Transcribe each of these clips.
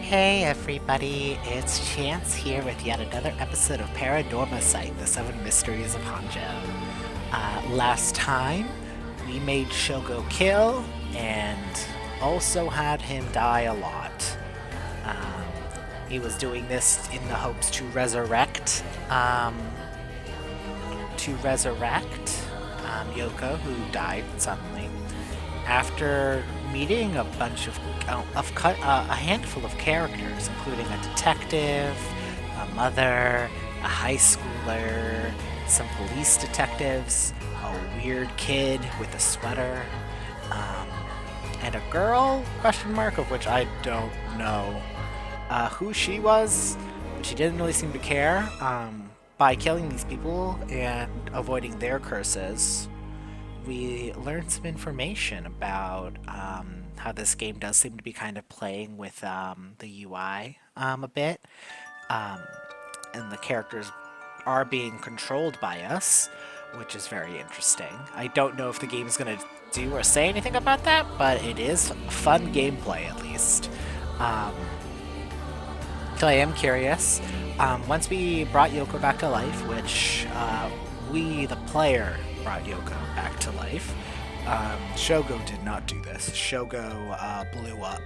Hey everybody, it's Chance here with yet another episode of Paranormasight, the Seven Mysteries of Honjo. Last time, we made Shogo kill and also had him die a lot. He was doing this in the hopes to resurrect Yoko, who died suddenly. After meeting a bunch a handful of characters, including a detective, a mother, a high schooler, some police detectives, a weird kid with a sweater, um, and a girl? Question mark, of which I don't know who she was, but she didn't really seem to care. By killing these people and avoiding their curses, we learned some information about how this game does seem to be kind of playing with the UI a bit, um, and the characters are being controlled by us, which is very interesting. I don't know if the game is going to do or say anything about that, but it is fun gameplay at least. Um, so I am curious. Once we brought Yoko back to life, which we, the player, brought Yoko back to life. Shogo did not do this. Shogo blew up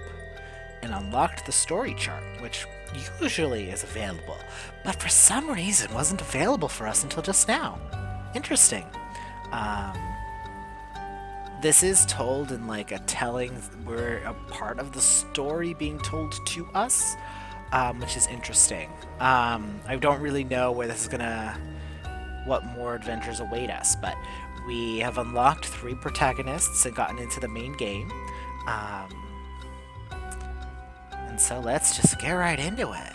and unlocked the story chart, which usually is available, but for some reason wasn't available for us until just now. Interesting. Um, this is told in like a telling, we're a part of the story being told to us, which is interesting. I don't really know where this is gonna what more adventures await us, but we have unlocked 3 protagonists and gotten into the main game. And so let's just get right into it.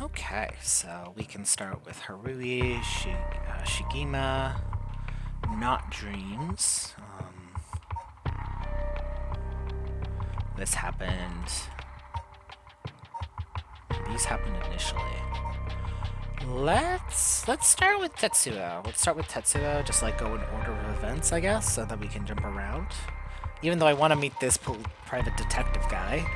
Okay, so we can start with Harui, Shigima, Not Dreams. This happened. These happened initially. Let's start with Tetsuo. Let's start with Tetsuo, just like go in order of events, I guess, so that we can jump around. Even though I want to meet this private detective guy,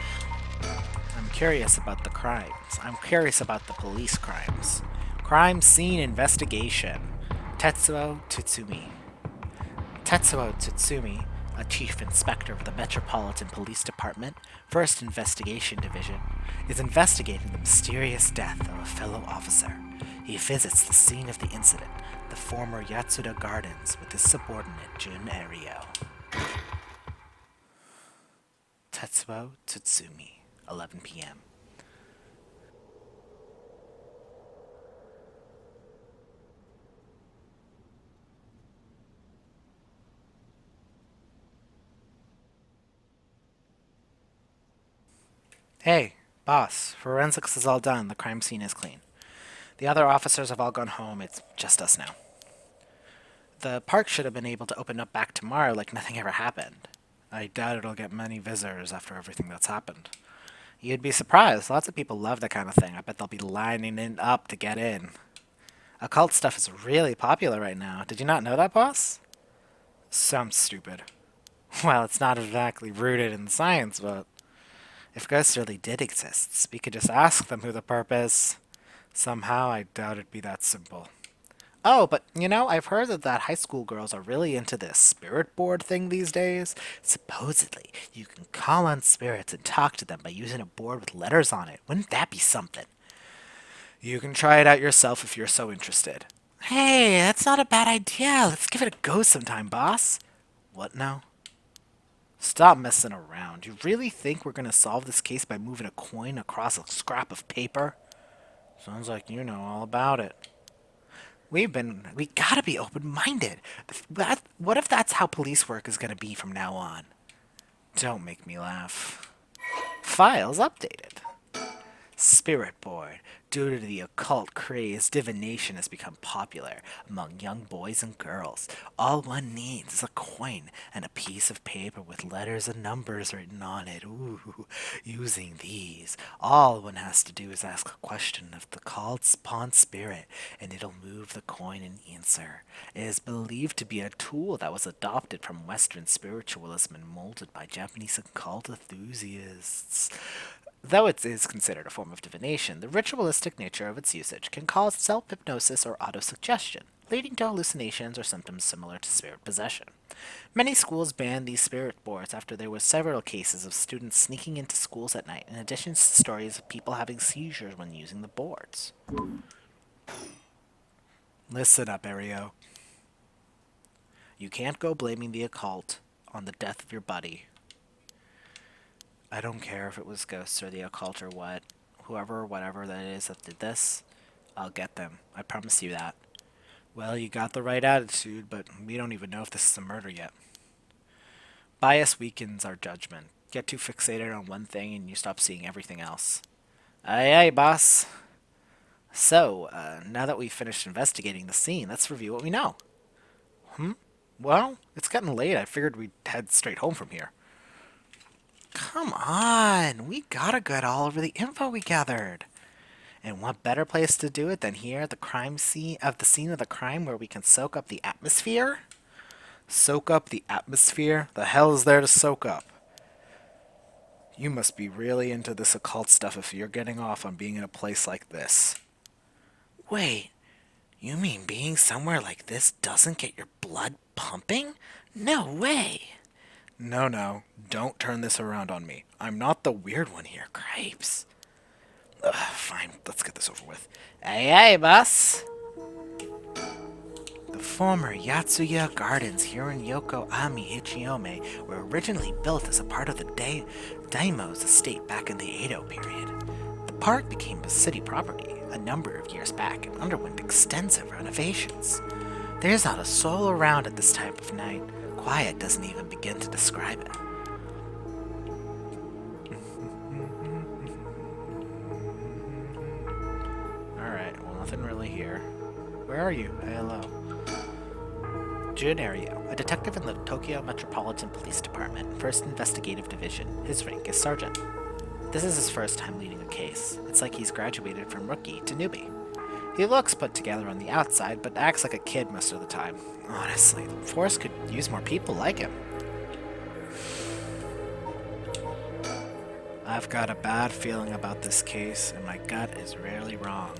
I'm curious about the crimes. I'm curious about the police crimes. Crime scene investigation. Tetsuo Tsutsumi. Tetsuo Tsutsumi, a chief inspector of the Metropolitan Police Department, 1st Investigation Division, is investigating the mysterious death of a fellow officer. He visits the scene of the incident, the former Yatsuda Gardens, with his subordinate Jun Ario. Tetsuo Tsutsumi, 11 p.m. Hey, boss, forensics is all done. The crime scene is clean. The other officers have all gone home. It's just us now. The park should have been able to open up back tomorrow like nothing ever happened. I doubt it'll get many visitors after everything that's happened. You'd be surprised. Lots of people love that kind of thing. I bet they'll be lining it up to get in. Occult stuff is really popular right now. Did you not know that, boss? Sounds stupid. Well, it's not exactly rooted in science, but if ghosts really did exist, we could just ask them who the perp is. Somehow, I doubt it'd be that simple. Oh, but I've heard that high school girls are really into this spirit board thing these days. Supposedly, you can call on spirits and talk to them by using a board with letters on it. Wouldn't that be something? You can try it out yourself if you're so interested. Hey, that's not a bad idea. Let's give it a go sometime, boss. What now? Stop messing around. You really think we're gonna solve this case by moving a coin across a scrap of paper? Sounds like you know all about it. We gotta be open-minded. What if that's how police work is gonna be from now on? Don't make me laugh. Files updated. Spirit board. Due to the occult craze, divination has become popular among young boys and girls. All one needs is a coin and a piece of paper with letters and numbers written on it. Ooh, using these, all one has to do is ask a question of the called upon spirit, and it'll move the coin and answer. It is believed to be a tool that was adopted from Western spiritualism and molded by Japanese occult enthusiasts. Though it is considered a form of divination, the ritualistic nature of its usage can cause self-hypnosis or autosuggestion, leading to hallucinations or symptoms similar to spirit possession. Many schools banned these spirit boards after there were several cases of students sneaking into schools at night, in addition to stories of people having seizures when using the boards. Listen up, Ario. You can't go blaming the occult on the death of your buddy. I don't care if it was ghosts or the occult or what. Whoever or whatever that is that did this, I'll get them. I promise you that. Well, you got the right attitude, but we don't even know if this is a murder yet. Bias weakens our judgment. Get too fixated on one thing and you stop seeing everything else. Aye, aye, boss. So, now that we've finished investigating the scene, let's review what we know. Well, it's getting late. I figured we'd head straight home from here. Come on, we gotta get all over the info we gathered. And what better place to do it than here at the crime scene of the crime where we can soak up the atmosphere? Soak up the atmosphere? The hell is there to soak up? You must be really into this occult stuff if you're getting off on being in a place like this. Wait, you mean being somewhere like this doesn't get your blood pumping? No way! No, don't turn this around on me. I'm not the weird one here, Cripes. Fine, let's get this over with. Aye, boss. The former Yatsuya Gardens here in Yokohama Ichiome were originally built as a part of the Daimo's estate back in the Edo period. The park became a city property a number of years back and underwent extensive renovations. There's not a soul around at this time of night. Quiet doesn't even begin to describe it. Alright, well, nothing really here. Where are you? Hello. Jun Ario, a detective in the Tokyo Metropolitan Police Department, 1st Investigative Division. His rank is Sergeant. This is his first time leading a case. It's like he's graduated from rookie to newbie. He looks put together on the outside, but acts like a kid most of the time. Honestly, the force could use more people like him. I've got a bad feeling about this case, and my gut is rarely wrong.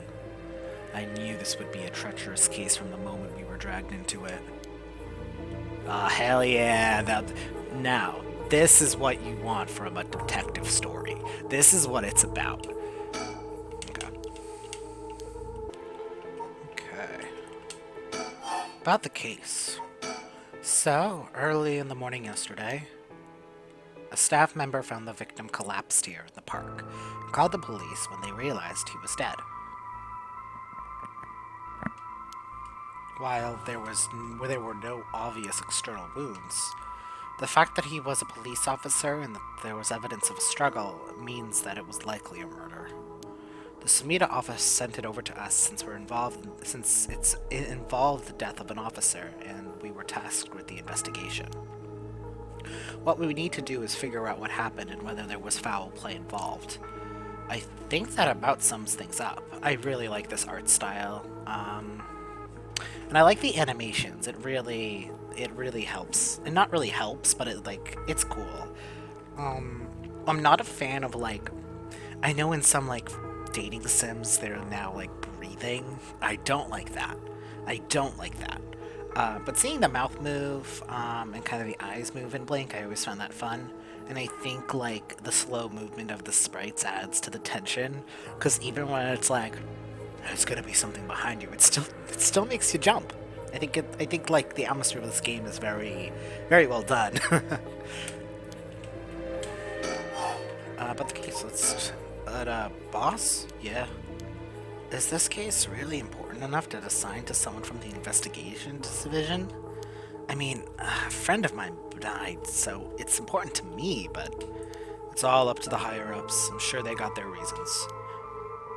I knew this would be a treacherous case from the moment we were dragged into it. Ah, hell yeah! Now, this is what you want from a detective story. This is what it's about. About the case. So, early in the morning yesterday, a staff member found the victim collapsed here in the park and called the police when they realized he was dead. While there were no obvious external wounds, the fact that he was a police officer and that there was evidence of a struggle means that it was likely a murder. The Sumida office sent it over to us since it involved the death of an officer, and we were tasked with the investigation. What we need to do is figure out what happened and whether there was foul play involved. I think that about sums things up. I really like this art style, and I like the animations. It really helps, and not really helps, but it's cool. I'm not a fan of I know in some dating sims they're now breathing. I don't like that. But seeing the mouth move and kind of the eyes move and blink, I always found that fun. And I think the slow movement of the sprites adds to the tension, because even when it's there's gonna be something behind you, it still makes you jump. I think the atmosphere of this game is very, very well done. But the case, boss? Yeah. Is this case really important enough to assign to someone from the investigations division? I mean, a friend of mine died, so it's important to me, but it's all up to the higher-ups. I'm sure they got their reasons.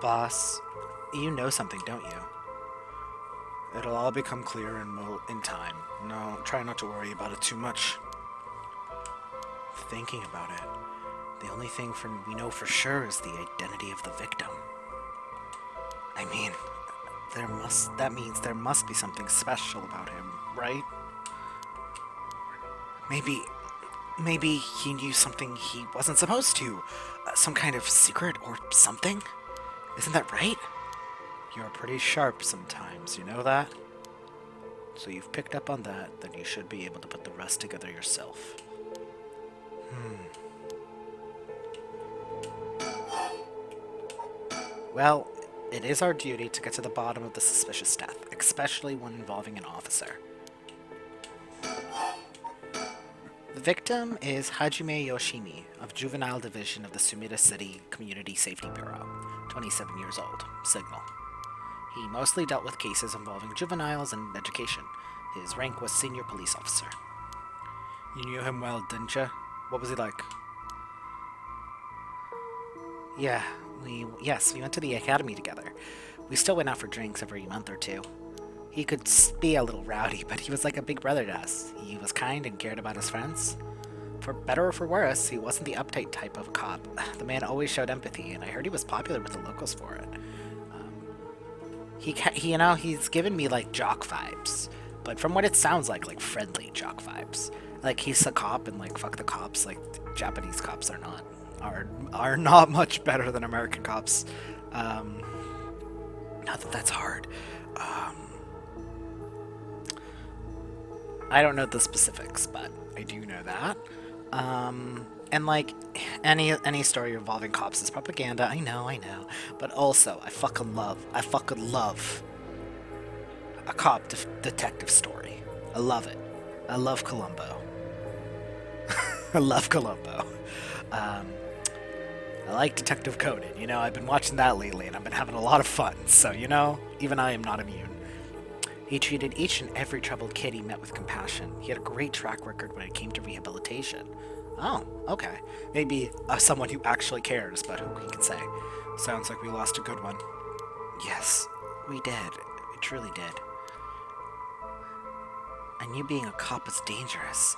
Boss, you know something, don't you? It'll all become clear in time. No, try not to worry about it too much. Thinking about it, the only thing we know for sure is the identity of the victim. I mean, that means there must be something special about him, right? Maybe he knew something he wasn't supposed to. Some kind of secret or something? Isn't that right? You're pretty sharp sometimes, you know that? So you've picked up on that, then you should be able to put the rest together yourself. Well, it is our duty to get to the bottom of the suspicious death, especially one involving an officer. The victim is Hajime Yoshimi of Juvenile Division of the Sumida City Community Safety Bureau, 27 years old, Signal. He mostly dealt with cases involving juveniles and education. His rank was senior police officer. You knew him well, didn't you? What was he like? Yeah, we went to the academy together. We still went out for drinks every month or two. He could be a little rowdy, but he was like a big brother to us. He was kind and cared about his friends. For better or for worse, he wasn't the uptight type of cop. The man always showed empathy, and I heard he was popular with the locals for it. He's given me like jock vibes, but from what it sounds like friendly jock vibes. Like he's a cop, and like fuck the cops. Like Japanese cops are not much better than American cops. Not that that's hard. I don't know the specifics, but I do know that. And like any story involving cops is propaganda. I know. But also, I fucking love a cop detective story. I love it. I love Columbo. I love Columbo. I like Detective Conan. I've been watching that lately, and I've been having a lot of fun. So, even I am not immune. He treated each and every troubled kid he met with compassion. He had a great track record when it came to rehabilitation. Oh, okay. Maybe someone who actually cares, but who he can say. Sounds like we lost a good one. Yes, we did. We truly did. I knew being a cop was dangerous.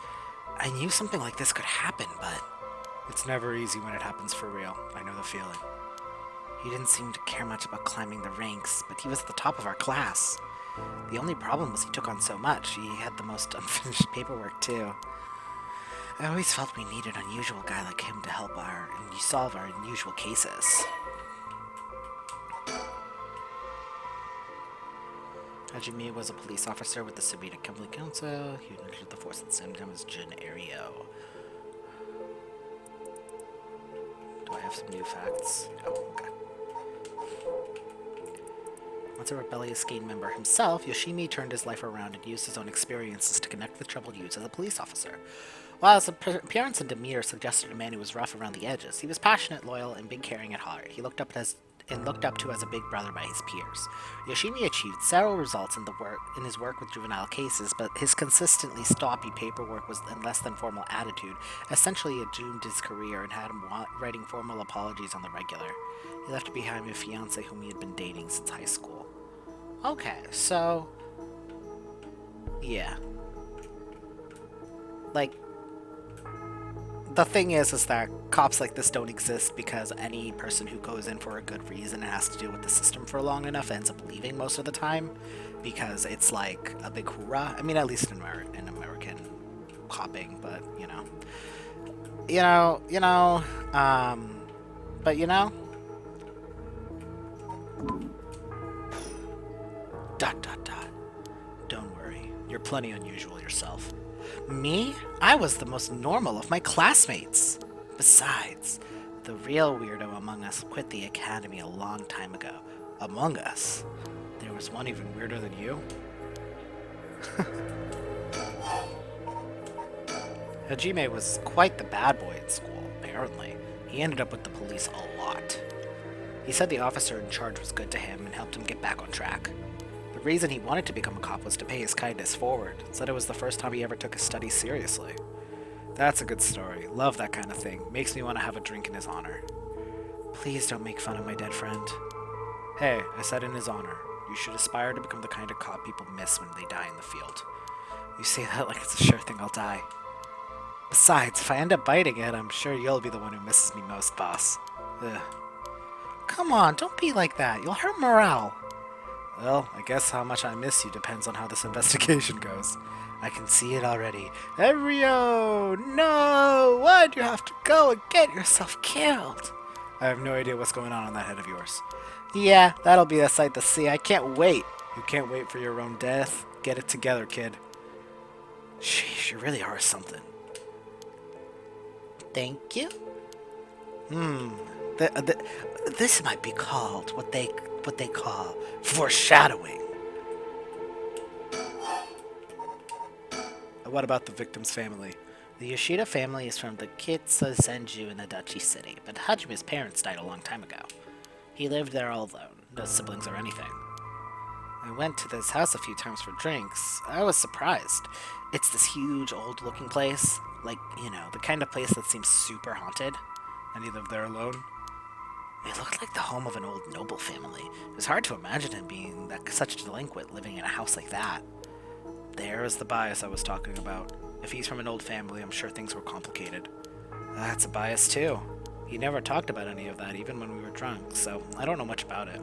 I knew something like this could happen, but... It's never easy when it happens for real. I know the feeling. He didn't seem to care much about climbing the ranks, but he was at the top of our class. The only problem was he took on so much. He had the most unfinished paperwork, too. I always felt we needed an unusual guy like him to help solve our unusual cases. Hajime was a police officer with the Sumida County Council. He entered the force at the same time as Jin Ario. Do I have some new facts? Oh, okay. Once a rebellious Xeen member himself, Yoshimi turned his life around and used his own experiences to connect with troubled youths as a police officer. While his appearance and demeanor suggested a man who was rough around the edges, he was passionate, loyal, and big caring at heart. He looked up to as a big brother by his peers. Yoshimi achieved several results in his work with juvenile cases, but his consistently sloppy paperwork and less than formal attitude essentially doomed his career and had him writing formal apologies on the regular. He left behind a fiancée whom he had been dating since high school. Okay, so... yeah. Like... the thing is that cops like this don't exist because any person who goes in for a good reason and has to deal with the system for long enough ends up leaving most of the time because it's like a big hoorah. I mean, at least in American copping, but Don't worry, you're plenty unusual yourself. Me? I was the most normal of my classmates. Besides, the real weirdo among us quit the academy a long time ago. Among us? There was one even weirder than you? Hajime was quite the bad boy in school, apparently. He ended up with the police a lot. He said the officer in charge was good to him and helped him get back on track. The reason he wanted to become a cop was to pay his kindness forward. Said it was the first time he ever took his studies seriously. That's a good story. Love that kind of thing. Makes me want to have a drink in his honor. Please don't make fun of my dead friend. Hey, I said in his honor. You should aspire to become the kind of cop people miss when they die in the field. You say that like it's a sure thing I'll die. Besides, if I end up biting it, I'm sure you'll be the one who misses me most, boss. Ugh. Come on, don't be like that. You'll hurt morale. Well, I guess how much I miss you depends on how this investigation goes. I can see it already. Rio! No! Why'd you have to go and get yourself killed? I have no idea what's going on that head of yours. Yeah, that'll be a sight to see. I can't wait. You can't wait for your own death? Get it together, kid. Sheesh, you really are something. Thank you? This might be called what they call foreshadowing. What about the victim's family? The Yoshida family is from the Kitsu Senju in the Dachi city, but Hajime's parents died a long time ago. He lived there all alone, no siblings or anything. I went to this house a few times for drinks. I was surprised. It's this huge, old-looking place. Like, you know, the kind of place that seems super haunted. And he lived there alone. It looked like the home of an old noble family. It was hard to imagine him being such a delinquent living in a house like that. There is the bias I was talking about. If he's from an old family, I'm sure things were complicated. That's a bias too. He never talked about any of that, even when we were drunk, so I don't know much about it.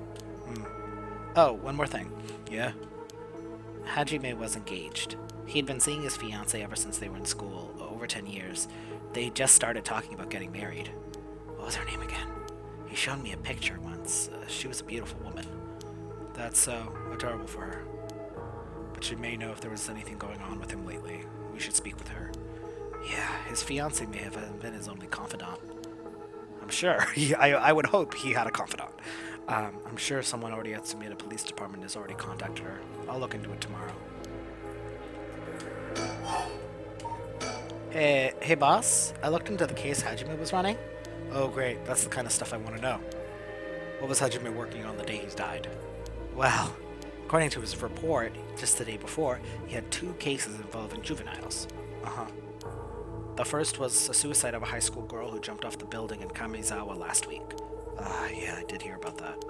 Oh, one more thing. Yeah? Hajime was engaged. He'd been seeing his fiancée ever since they were in school, over 10 years. They just started talking about getting married. What was her name again? He showed me a picture once. She was a beautiful woman. That's so terrible for her. But she may know if there was anything going on with him lately. We should speak with her. Yeah, his fiancée may have been his only confidant. I'm sure. I would hope he had a confidant. I'm sure someone already at Sumida Police Department has already contacted her. I'll look into it tomorrow. Hey boss, I looked into the case Hajime was running. Oh great, that's the kind of stuff I want to know. What was Hajime working on the day he died? Well, according to his report, just the day before, he had 2 cases involving juveniles. The first was a suicide of a high school girl who jumped off the building in Kamizawa last week. Yeah, I did hear about that.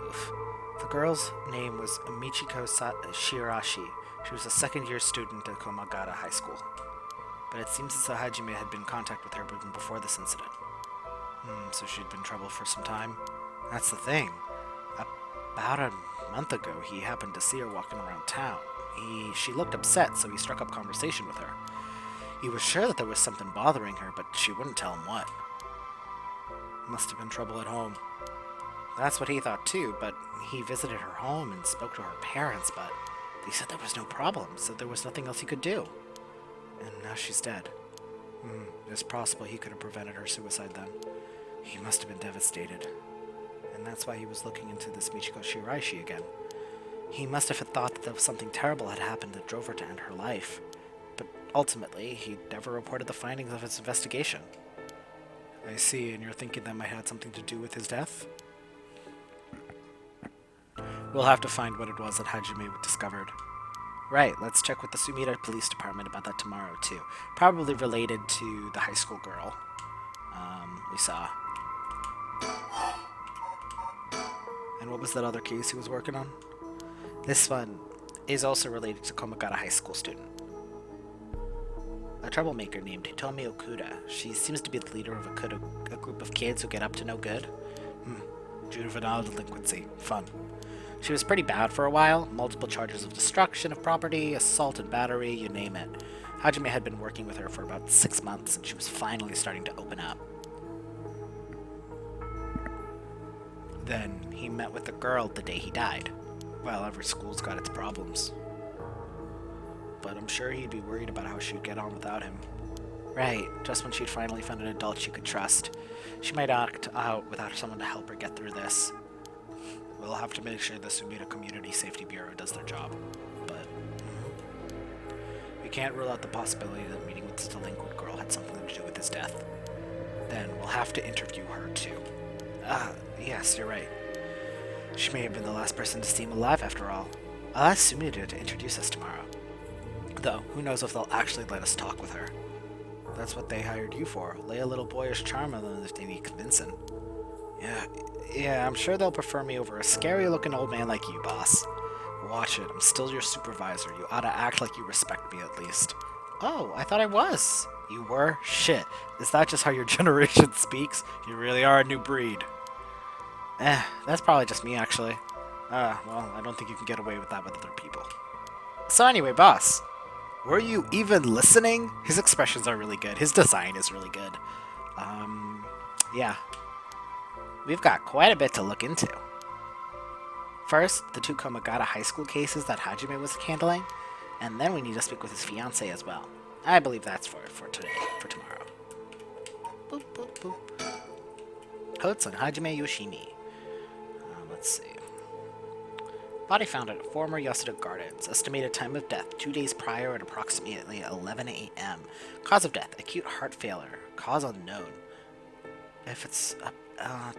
Oof. The girl's name was Michiko Shirashi. She was a second-year student at Komagata High School. But it seems as though Hajime had been in contact with her even before this incident. So she'd been in trouble for some time? That's the thing. About a month ago, he happened to see her walking around town. She looked upset, so he struck up conversation with her. He was sure that there was something bothering her, but she wouldn't tell him what. Must have been trouble at home. That's what he thought too, but he visited her home and spoke to her parents, but they said there was no problem, so there was nothing else he could do. And now she's dead. It's possible he could have prevented her suicide then. He must have been devastated. And that's why he was looking into this Michiko Shiraishi again. He must have thought that something terrible had happened that drove her to end her life. But ultimately, he never reported the findings of his investigation. I see, and you're thinking that might have something to do with his death? We'll have to find what it was that Hajime discovered. Right, let's check with the Sumida Police Department about that tomorrow, too. Probably related to the high school girl we saw. And what was that other case he was working on? This one is also related to Komagata High School student. A troublemaker named Hitomi Okuda. She seems to be the leader of a group of kids who get up to no good. Juvenile delinquency. Fun. She was pretty bad for a while. Multiple charges of destruction of property, assault and battery, you name it. Hajime had been working with her for about 6 months, and she was finally starting to open up. Then he met with the girl the day he died. Well, every school's got its problems. But I'm sure he'd be worried about how she'd get on without him. Right, just when she'd finally found an adult she could trust. She might act out without someone to help her get through this. We'll have to make sure the Sumida Community Safety Bureau does their job. But we can't rule out the possibility that meeting with this delinquent girl had something to do with his death. Then we'll have to interview her too. Yes, you're right. She may have been the last person to see him alive after all. I'll ask Sumida to introduce us tomorrow. Though, who knows if they'll actually let us talk with her. That's what they hired you for. Lay a little boyish charm on them if they need convincing. Yeah, yeah, I'm sure they'll prefer me over a scary-looking old man like you, boss. Watch it, I'm still your supervisor. You ought to act like you respect me at least. Oh, I thought I was. You were? Shit. Is that just how your generation speaks? You really are a new breed. That's probably just me, actually. Well, I don't think you can get away with that with other people. So anyway, boss, were you even listening? His expressions are really good. His design is really good. Yeah. We've got quite a bit to look into. First, the two Komagata high school cases that Hajime was handling, and then we need to speak with his fiancée as well. I believe that's for today, for tomorrow. Boop, boop, boop. Hotsun Hajime Yoshimi. Let's see. Body found at former Yasuda Gardens. Estimated time of death 2 days prior at approximately 11 a.m. Cause of death acute heart failure. Cause unknown. If it's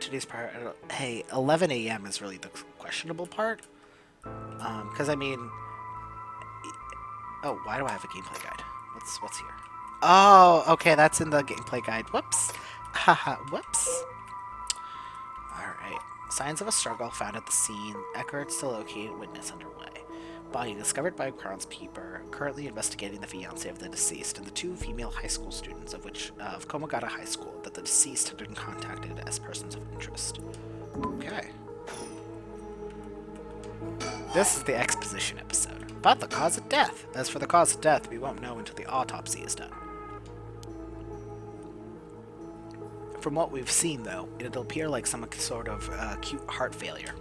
2 days prior, hey, 11 a.m. is really the questionable part. Because I mean, oh, why do I have a gameplay guide? What's here? Oh, okay, that's in the gameplay guide. Whoops. Haha, whoops. Alright. Signs of a struggle found at the scene. Eckhart's to locate witness underway. Body discovered by groundskeeper, currently investigating the fiancé of the deceased and the two female high school students of Komagata High School that the deceased had been contacted as persons of interest. Okay. This is the exposition episode. About the cause of death. As for the cause of death, we won't know until the autopsy is done. From what we've seen, though, it'll appear like some sort of acute heart failure.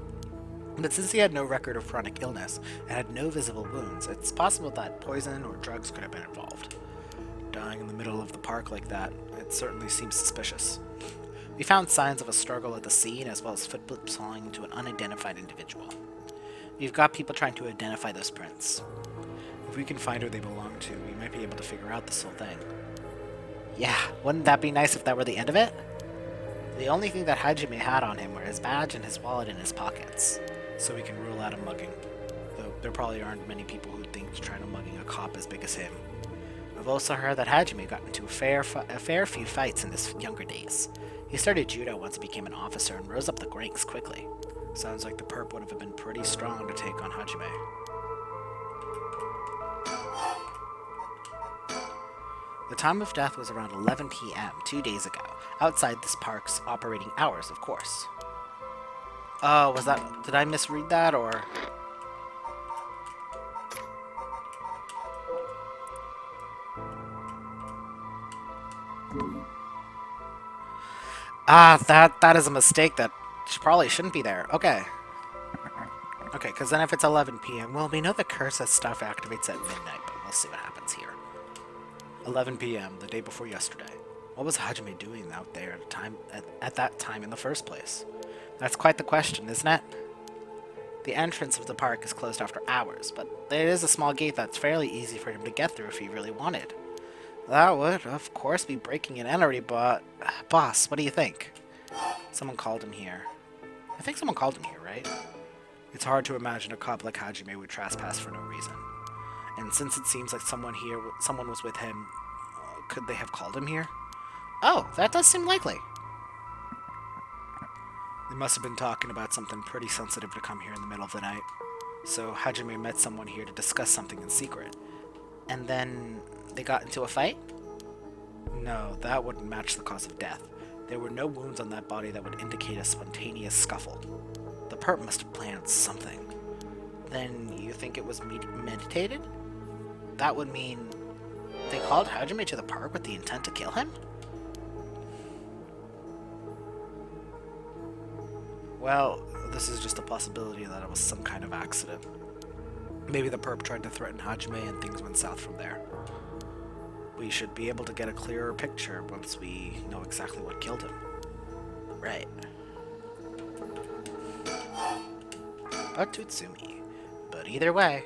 But since he had no record of chronic illness and had no visible wounds, it's possible that poison or drugs could have been involved. Dying in the middle of the park like that, it certainly seems suspicious. We found signs of a struggle at the scene, as well as footprints belonging to an unidentified individual. We've got people trying to identify those prints. If we can find who they belong to, we might be able to figure out this whole thing. Yeah, wouldn't that be nice if that were the end of it? The only thing that Hajime had on him were his badge and his wallet in his pockets, so we can rule out a mugging. Though there probably aren't many people who think trying to mugging a cop as big as him. I've also heard that Hajime got into a fair few fights in his younger days. He started judo once he became an officer and rose up the ranks quickly. Sounds like the perp would have been pretty strong to take on Hajime. The time of death was around 11 p.m. 2 days ago, outside this park's operating hours, of course. Oh, did I misread that, or? That is a mistake that probably shouldn't be there. Okay. Okay, because then if it's 11 p.m., well, we know the curse's stuff activates at midnight, but we'll see what happens here. 11 p.m., the day before yesterday. What was Hajime doing out there at that time in the first place? That's quite the question, isn't it? The entrance of the park is closed after hours, but there is a small gate that's fairly easy for him to get through if he really wanted. That would, of course, be breaking an entry, but... Boss, what do you think? Someone called him here. I think someone called him here, right? It's hard to imagine a cop like Hajime would trespass for no reason. And since it seems like someone was with him, could they have called him here? Oh, that does seem likely. They must have been talking about something pretty sensitive to come here in the middle of the night. So Hajime met someone here to discuss something in secret. And then they got into a fight? No, that wouldn't match the cause of death. There were no wounds on that body that would indicate a spontaneous scuffle. The perp must have planned something. Then you think it was meditated? That would mean they called Hajime to the park with the intent to kill him? Well, this is just a possibility that it was some kind of accident. Maybe the perp tried to threaten Hajime and things went south from there. We should be able to get a clearer picture once we know exactly what killed him. Right. But Tutsumi. But either way,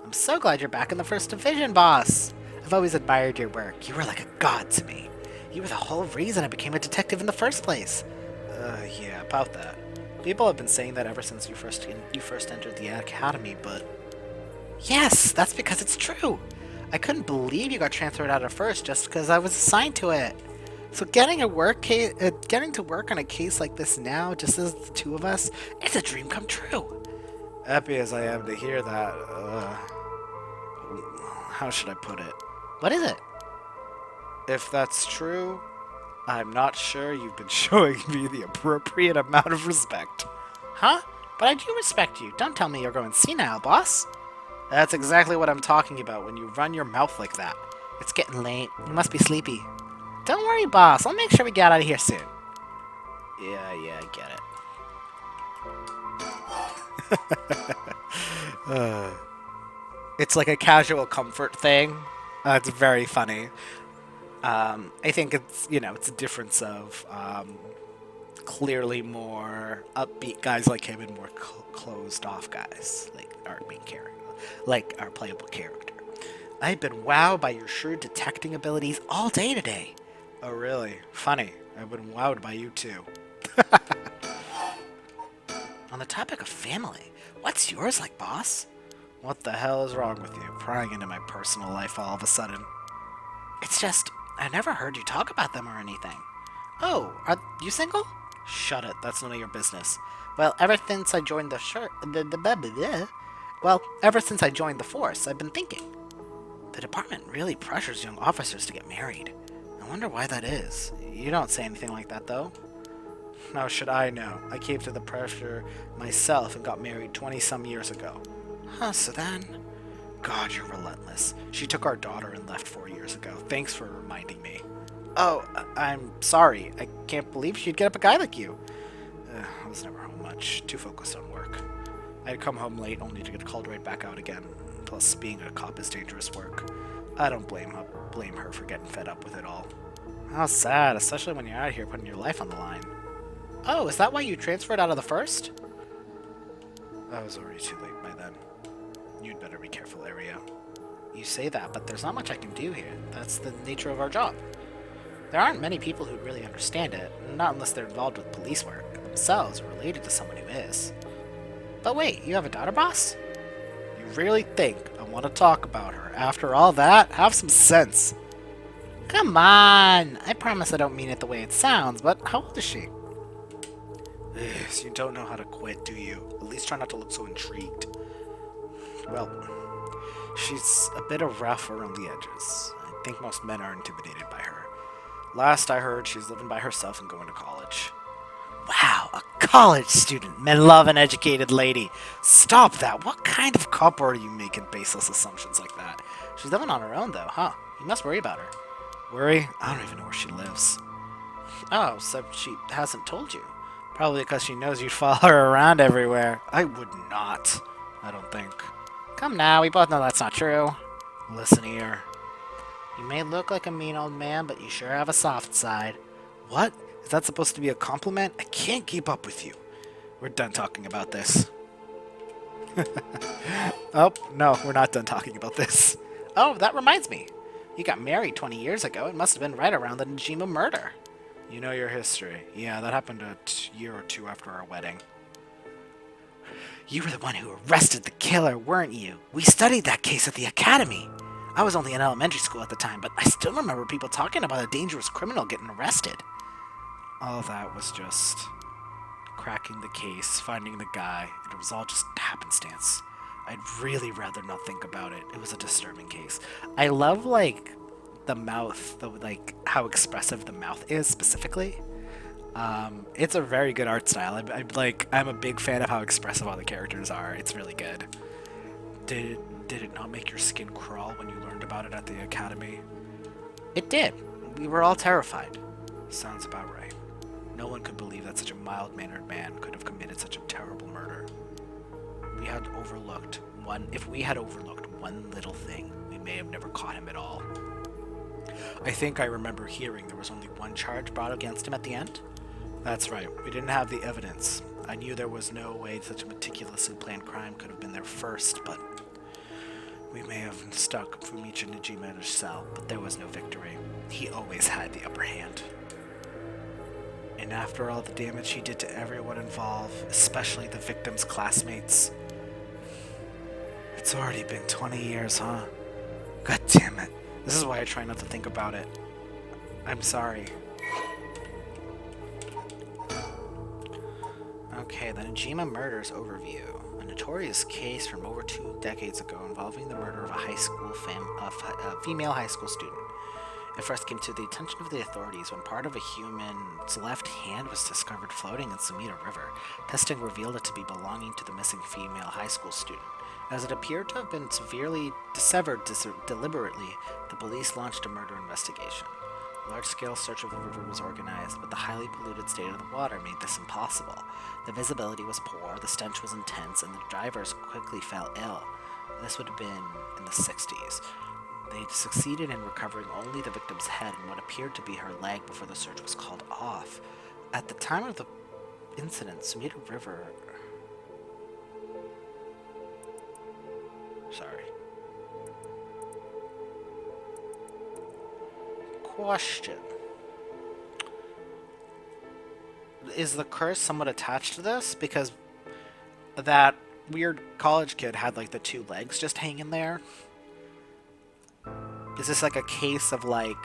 I'm so glad you're back in the First Division, boss! I've always admired your work. You were like a god to me. You were the whole reason I became a detective in the first place. Yeah, about that. People have been saying that ever since you first entered the academy, but... Yes, that's because it's true! I couldn't believe you got transferred out of First just because I was assigned to it. So getting to work on a case like this now, just as the two of us, it's a dream come true. Happy as I am to hear that, how should I put it? What is it? If that's true, I'm not sure you've been showing me the appropriate amount of respect. Huh? But I do respect you. Don't tell me you're going senile, boss. That's exactly what I'm talking about when you run your mouth like that. It's getting late. You must be sleepy. Don't worry, boss. I'll make sure we get out of here soon. Yeah, I get it. It's like a casual comfort thing. It's very funny. I think it's a difference of clearly more upbeat guys like him and more closed off guys like our main character, like our playable character. I've been wowed by your shrewd detecting abilities all day today. Oh, really? Funny. I've been wowed by you too. On the topic of family, what's yours like, boss? What the hell is wrong with you? Prying into my personal life all of a sudden. It's just, I never heard you talk about them or anything. Oh, are you single? Shut it, that's none of your business. Well, ever since I joined ever since I joined the force, I've been thinking. The department really pressures young officers to get married. I wonder why that is. You don't say anything like that, though. How should I know? I caved to the pressure myself and got married 20-some years ago. Huh, so then... God, you're relentless. She took our daughter and left 4 years ago. Thanks for reminding me. Oh, I'm sorry. I can't believe she'd get up a guy like you. I was never home much. Too focused on work. I'd come home late only to get called right back out again. Plus, being a cop is dangerous work. I don't blame her for getting fed up with it all. How sad, especially when you're out here putting your life on the line. Oh, is that why you transferred out of the first? I was already too late by then. You'd better be careful, Area. You say that, but there's not much I can do here. That's the nature of our job. There aren't many people who really understand it, not unless they're involved with police work, themselves or related to someone who is. But wait, you have a daughter, boss? You really think I want to talk about her after all that? Have some sense. Come on! I promise I don't mean it the way it sounds, but how old is she? So you don't know how to quit, do you? At least try not to look so intrigued. Well, she's a bit of rough around the edges. I think most men are intimidated by her. Last I heard, she's living by herself and going to college. Wow, a college student. Men love an educated lady. Stop that. What kind of cop are you making baseless assumptions like that? She's living on her own, though, huh? You must worry about her. Worry? I don't even know where she lives. Oh, so she hasn't told you. Probably because she knows you'd follow her around everywhere. I would not. I don't think. Come now, we both know that's not true. Listen here. You may look like a mean old man, but you sure have a soft side. What? Is that supposed to be a compliment? I can't keep up with you. We're done talking about this. Oh, no, we're not done talking about this. Oh, that reminds me. You got married 20 years ago. It must have been right around the Najima murder. You know your history. Yeah, that happened a year or two after our wedding. You were the one who arrested the killer, weren't you? We studied that case at the academy. I was only in elementary school at the time, but I still remember people talking about a dangerous criminal getting arrested. All that was just cracking the case, finding the guy. It was all just happenstance. I'd really rather not think about it. It was a disturbing case. I love, like, the mouth, how expressive the mouth is specifically. It's a very good art style. I'm a big fan of how expressive all the characters are. It's really good. Did it not make your skin crawl when you learned about it at the academy? It did. We were all terrified. Sounds about right. No one could believe that such a mild-mannered man could have committed such a terrible murder. If we had overlooked one little thing, we may have never caught him at all. I think I remember hearing there was only one charge brought against him at the end. That's right, we didn't have the evidence. I knew there was no way such a meticulously planned crime could have been there first, but we may have stuck Fumicha Najima in his cell, but there was no victory. He always had the upper hand. And after all the damage he did to everyone involved, especially the victim's classmates... It's already been 20 years, huh? God damn it. This is why I try not to think about it. I'm sorry. Okay, the Najima murders overview. A notorious case from over 2 decades ago involving the murder of a female high school student. It first came to the attention of the authorities when part of a human's left hand was discovered floating in Sumida River. Testing revealed it to be belonging to the missing female high school student. As it appeared to have been severely severed deliberately, the police launched a murder investigation. A large-scale search of the river was organized, but the highly polluted state of the water made this impossible. The visibility was poor, the stench was intense, and the divers quickly fell ill. This would have been in the 60s. They succeeded in recovering only the victim's head and what appeared to be her leg before the search was called off. At the time of the incident, Sumida River... Sorry. Question. Is the curse somewhat attached to this? Because that weird college kid had like the 2 legs just hanging there. Is this like a case of like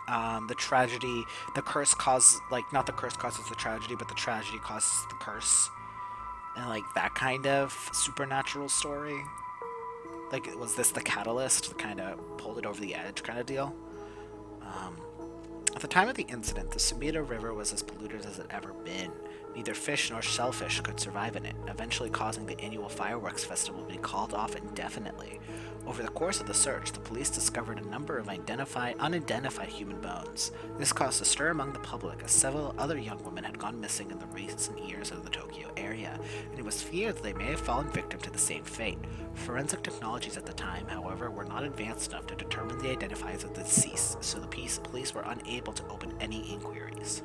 the tragedy, the curse causes, like, not the curse causes the tragedy, but the tragedy causes the curse, and like that kind of supernatural story? Like, was this the catalyst that kind of pulled it over the edge kind of deal? At the time of the incident, the Sumida River was as polluted as it ever been. Neither fish nor shellfish could survive in it, eventually causing the annual fireworks festival to be called off indefinitely. Over the course of the search, the police discovered a number of unidentified human bones. This caused a stir among the public, as several other young women had gone missing in the recent years of the Tokyo area, and it was feared that they may have fallen victim to the same fate. Forensic technologies at the time, however, were not advanced enough to determine the identities of the deceased, so the police were unable to open any inquiries.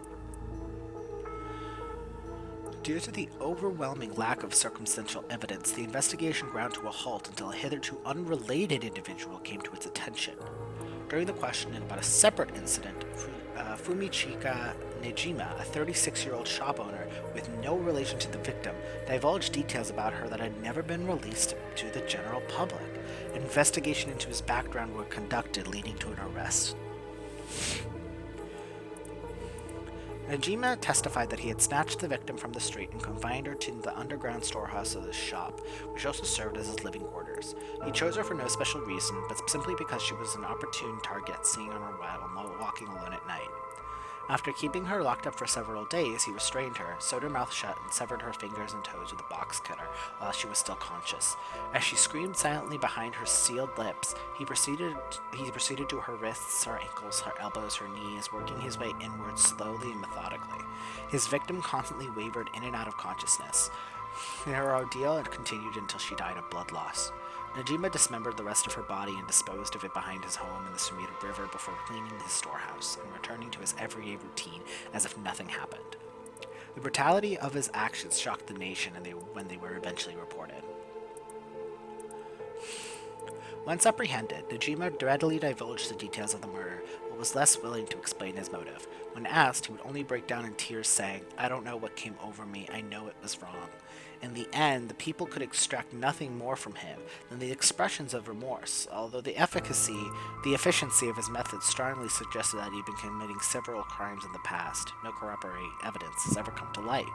Due to the overwhelming lack of circumstantial evidence, the investigation ground to a halt until a hitherto unrelated individual came to its attention. During the questioning about a separate incident, Fumichika Nejima, a 36-year-old shop owner with no relation to the victim, divulged details about her that had never been released to the general public. An investigation into his background were conducted, leading to an arrest. Najima testified that he had snatched the victim from the street and confined her to the underground storehouse of his shop, which also served as his living quarters. He chose her for no special reason, but simply because she was an opportune target seen on her while walking alone at night. After keeping her locked up for several days, he restrained her, sewed her mouth shut, and severed her fingers and toes with a box cutter while she was still conscious. As she screamed silently behind her sealed lips, he proceeded to her wrists, her ankles, her elbows, her knees, working his way inwards slowly and methodically. His victim constantly wavered in and out of consciousness. Her ordeal had continued until she died of blood loss. Najima dismembered the rest of her body and disposed of it behind his home in the Sumida River before cleaning his storehouse and returning to his everyday routine as if nothing happened. The brutality of his actions shocked the nation when they were eventually reported. Once apprehended, Najima readily divulged the details of the murder, but was less willing to explain his motive. When asked, he would only break down in tears, saying, "I don't know what came over me, I know it was wrong." In the end, the people could extract nothing more from him than the expressions of remorse, although the efficiency of his methods strongly suggested that he'd been committing several crimes in the past. No corroborating evidence has ever come to light.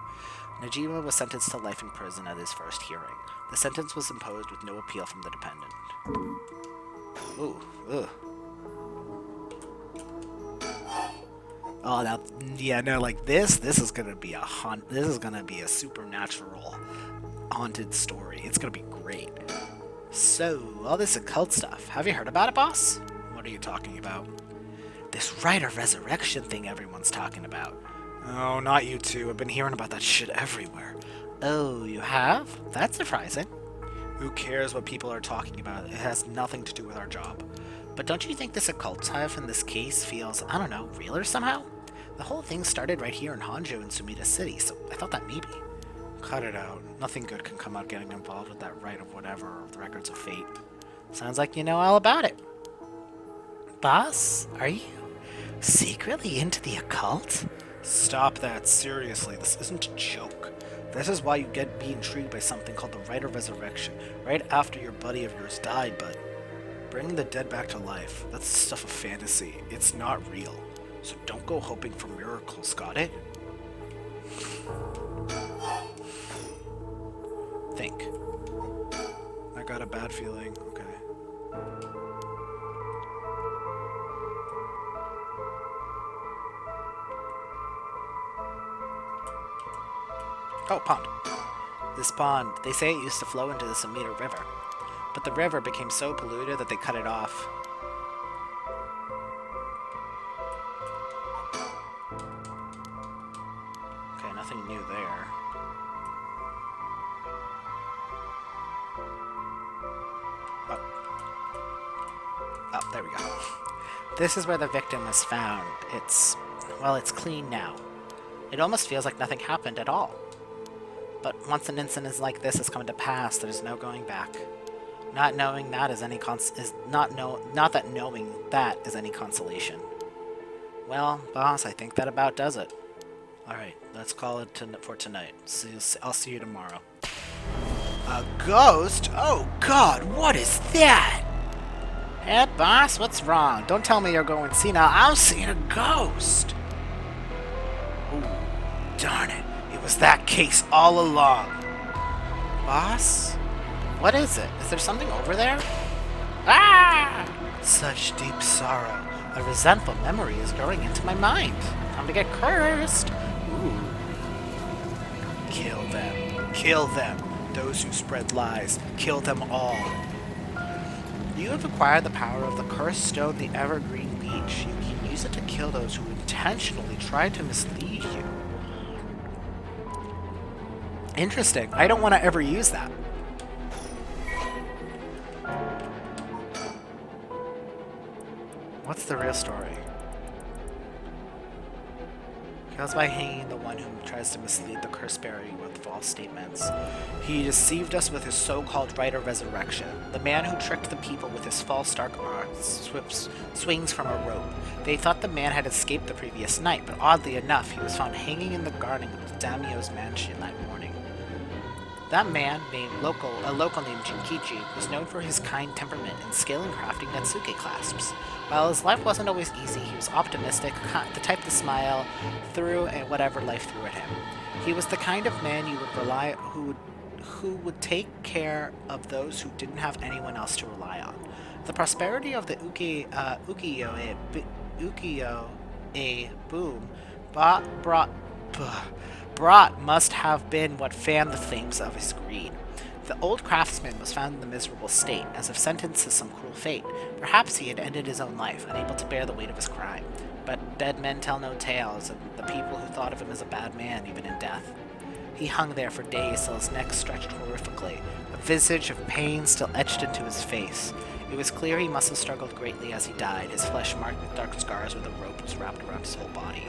Najima was sentenced to life in prison at his first hearing. The sentence was imposed with no appeal from the defendant. Ooh, ugh. Oh, now, yeah, no, like this is gonna be a supernatural haunted story. It's gonna be great. So, all this occult stuff, have you heard about it, boss? What are you talking about? This Rite of Resurrection thing everyone's talking about. Oh, not you two. I've been hearing about that shit everywhere. Oh, you have? That's surprising. Who cares what people are talking about? It has nothing to do with our job. But don't you think this occult stuff in this case feels, I don't know, realer somehow? The whole thing started right here in Honjo in Sumida City, so I thought that maybe. Cut it out. Nothing good can come out getting involved with that rite of whatever, or the records of fate. Sounds like you know all about it. Boss, are you secretly into the occult? Stop that, seriously, this isn't a joke. This is why you be intrigued by something called the Rite of Resurrection, right after your buddy of yours died, but bringing the dead back to life, that's the stuff of fantasy. It's not real. So don't go hoping for miracles, got it? think? I got a bad feeling. Okay. Oh, pond. This pond, they say it used to flow into the Samita River. But the river became so polluted that they cut it off. Okay, nothing new there. Oh, there we go. This is where the victim was found. Well, it's clean now. It almost feels like nothing happened at all. But once an incident like this has come to pass, there's no going back. Not knowing that is any not that knowing that is any consolation. Well, boss, I think that about does it. All right, let's call it for tonight. I'll see you tomorrow. A ghost? Oh God, what is that? Hey, boss, what's wrong? Don't tell me you're going senile. I'm seeing a ghost. Ooh, darn it! It was that case all along. Boss? What is it? Is there something over there? Ah! Such deep sorrow. A resentful memory is growing into my mind. Time to get cursed. Ooh. Kill them. Kill them. Those who spread lies. Kill them all. You have acquired the power of the cursed stone, the evergreen leech. You can use it to kill those who intentionally try to mislead you. Interesting. I don't want to ever use that. What's the real story? Kills by hanging the one who tries to mislead the curse bearer with false statements. He deceived us with his so-called Rite of Resurrection. The man who tricked the people with his false dark arts swings from a rope. They thought the man had escaped the previous night, but oddly enough, he was found hanging in the garden of Daimyo's mansion that morning. That man, a local named Jinkichi, was known for his kind temperament and skill in crafting Netsuke clasps. While his life wasn't always easy, he was optimistic, the type to smile through at whatever life threw at him. He was the kind of man you would rely who would take care of those who didn't have anyone else to rely on. The prosperity of the ukiyo-e boom brought must have been what fanned the flames of his greed. The old craftsman was found in a miserable state, as if sentenced to some cruel fate. Perhaps he had ended his own life, unable to bear the weight of his crime. But dead men tell no tales, and the people who thought of him as a bad man, even in death. He hung there for days till his neck stretched horrifically, a visage of pain still etched into his face. It was clear he must have struggled greatly as he died, his flesh marked with dark scars where the rope was wrapped around his whole body.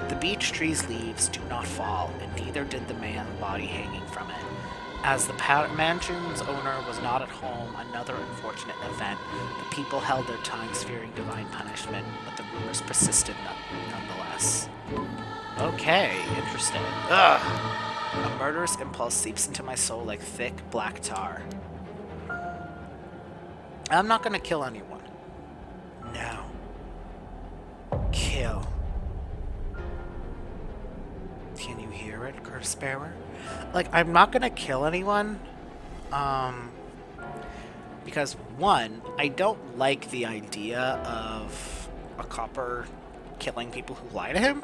The beech tree's leaves do not fall, and neither did the man's body hanging from it. As the mansion's owner was not at home, another unfortunate event, the people held their tongues fearing divine punishment, but the rumors persisted nonetheless. Okay, interesting. Ugh! A murderous impulse seeps into my soul like thick, black tar. I'm not gonna kill anyone. No. Kill. Can you hear it, curse bearer? Like, I'm not gonna kill anyone, because one, I don't like the idea of a copper killing people who lie to him.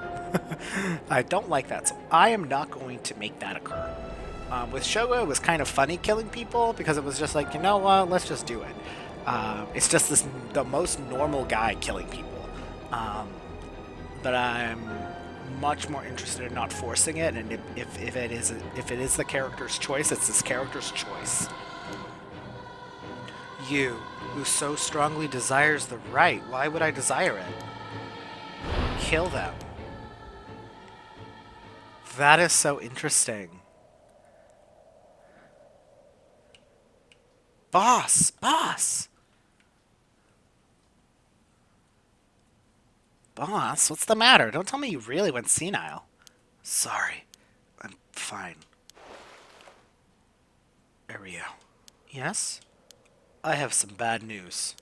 I don't like that, so I am not going to make that occur. With Shogo, it was kind of funny killing people, because it was just like, you know what, let's just do it. It's just the most normal guy killing people. But I'm much more interested in not forcing it, and if it is the character's choice, it's this character's choice. You, who so strongly desires the right, why would I desire it? Kill them. That is so interesting. Boss! Boss! Boss, what's the matter? Don't tell me you really went senile. Sorry. I'm fine. Ario. Yes? I have some bad news.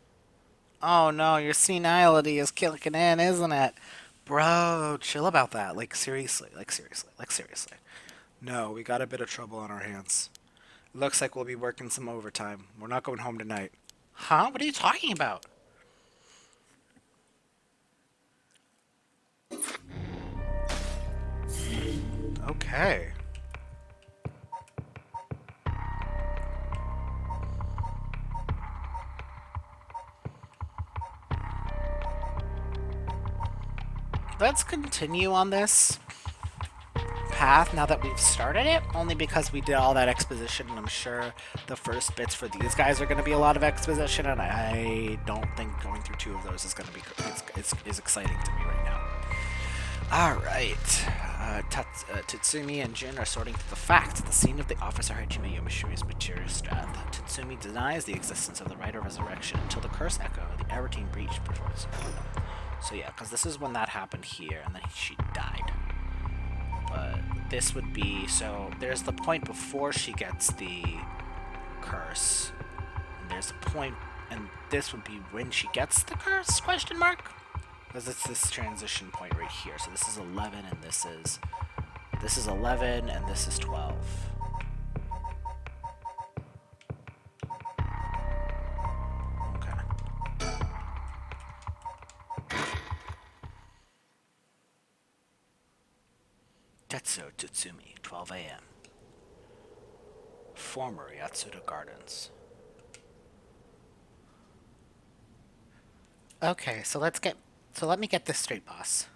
Oh no, your senility is kicking in, isn't it? Bro, chill about that. Like seriously. No, we got a bit of trouble on our hands. Looks like we'll be working some overtime. We're not going home tonight. Huh? What are you talking about? Okay. Let's continue on this path now that we've started it, only because we did all that exposition, and I'm sure the first bits for these guys are going to be a lot of exposition, and I don't think going through 2 of those is going to be is exciting to me right now. Alright. Tatsumi and Jin are sorting through the facts at the scene of the Officer Hajime Yomashiri's mysterious death. Tatsumi denies the existence of the Rite of Resurrection until the curse echo, the error team breached before it. So yeah, because this is when that happened here, and then she died. But this would be, so there's the point before she gets the curse, and there's a point, and this would be when she gets the curse, question mark? Because it's this transition point right here. So this is 11, and this is 11, and this is 12. Tetsuo Tatsumi, 12 a.m. Former Yatsuda Gardens. Okay, so let me get this straight, boss.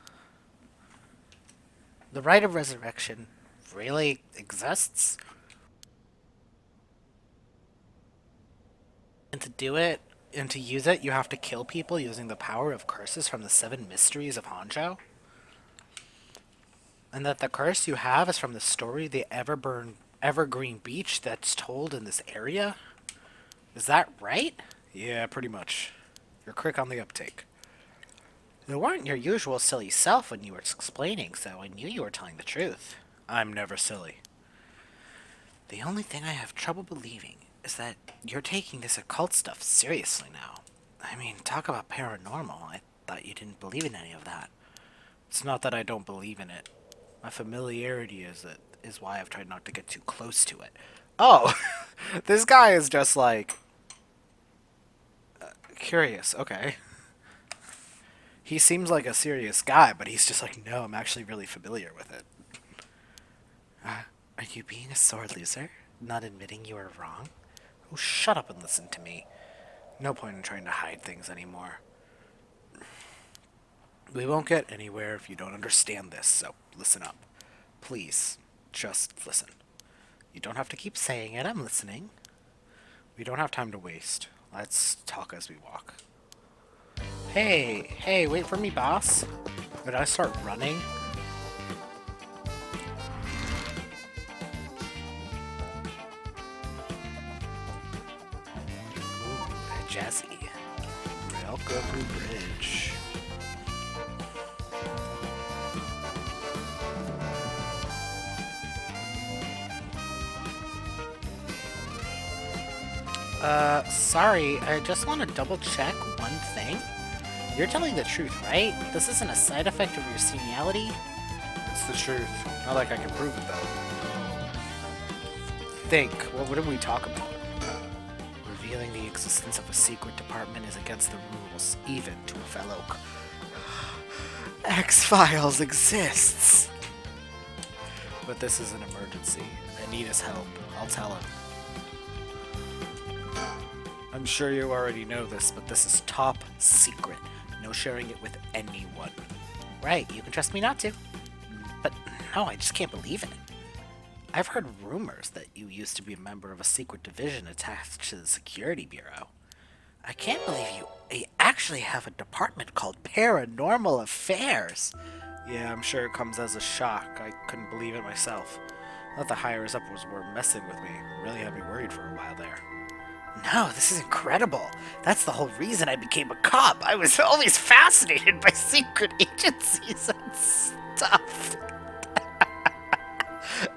The Rite of Resurrection really exists? And to do it, and to use it, you have to kill people using the power of curses from the 7 mysteries of Honjo? And that the curse you have is from the story The Evergreen Beach that's told in this area? Is that right? Yeah, pretty much. You're quick on the uptake. You weren't your usual silly self when you were explaining, so I knew you were telling the truth. I'm never silly. The only thing I have trouble believing is that you're taking this occult stuff seriously now. I mean, talk about paranormal. I thought you didn't believe in any of that. It's not that I don't believe in it. My familiarity is why I've tried not to get too close to it. Oh, this guy is just like curious. Okay. He seems like a serious guy, but he's just like, no, I'm actually really familiar with it. Are you being a sore loser? Not admitting you were wrong? Oh, shut up and listen to me. No point in trying to hide things anymore. We won't get anywhere if you don't understand this, so listen up. Please, just listen. You don't have to keep saying it, I'm listening. We don't have time to waste. Let's talk as we walk. Hey, wait for me, boss. Did I start running? Ooh, jazzy. Railgoku Bridge. Sorry, I just want to double check one thing. You're telling the truth, right? This isn't a side effect of your seniality? It's the truth. Not like I can prove it, though. Think. What did we talk about? Revealing the existence of a secret department is against the rules, even to a fellow... X-Files exists! But this is an emergency. I need his help. I'll tell him. I'm sure you already know this, but this is top secret. No sharing it with anyone. Right, you can trust me not to. But no, I just can't believe it. I've heard rumors that you used to be a member of a secret division attached to the Security Bureau. I can't believe you actually have a department called Paranormal Affairs. Yeah, I'm sure it comes as a shock. I couldn't believe it myself. I thought the higher-ups were messing with me. It really had me worried for a while there. No, this is incredible. That's the whole reason I became a cop. I was always fascinated by secret agencies and stuff.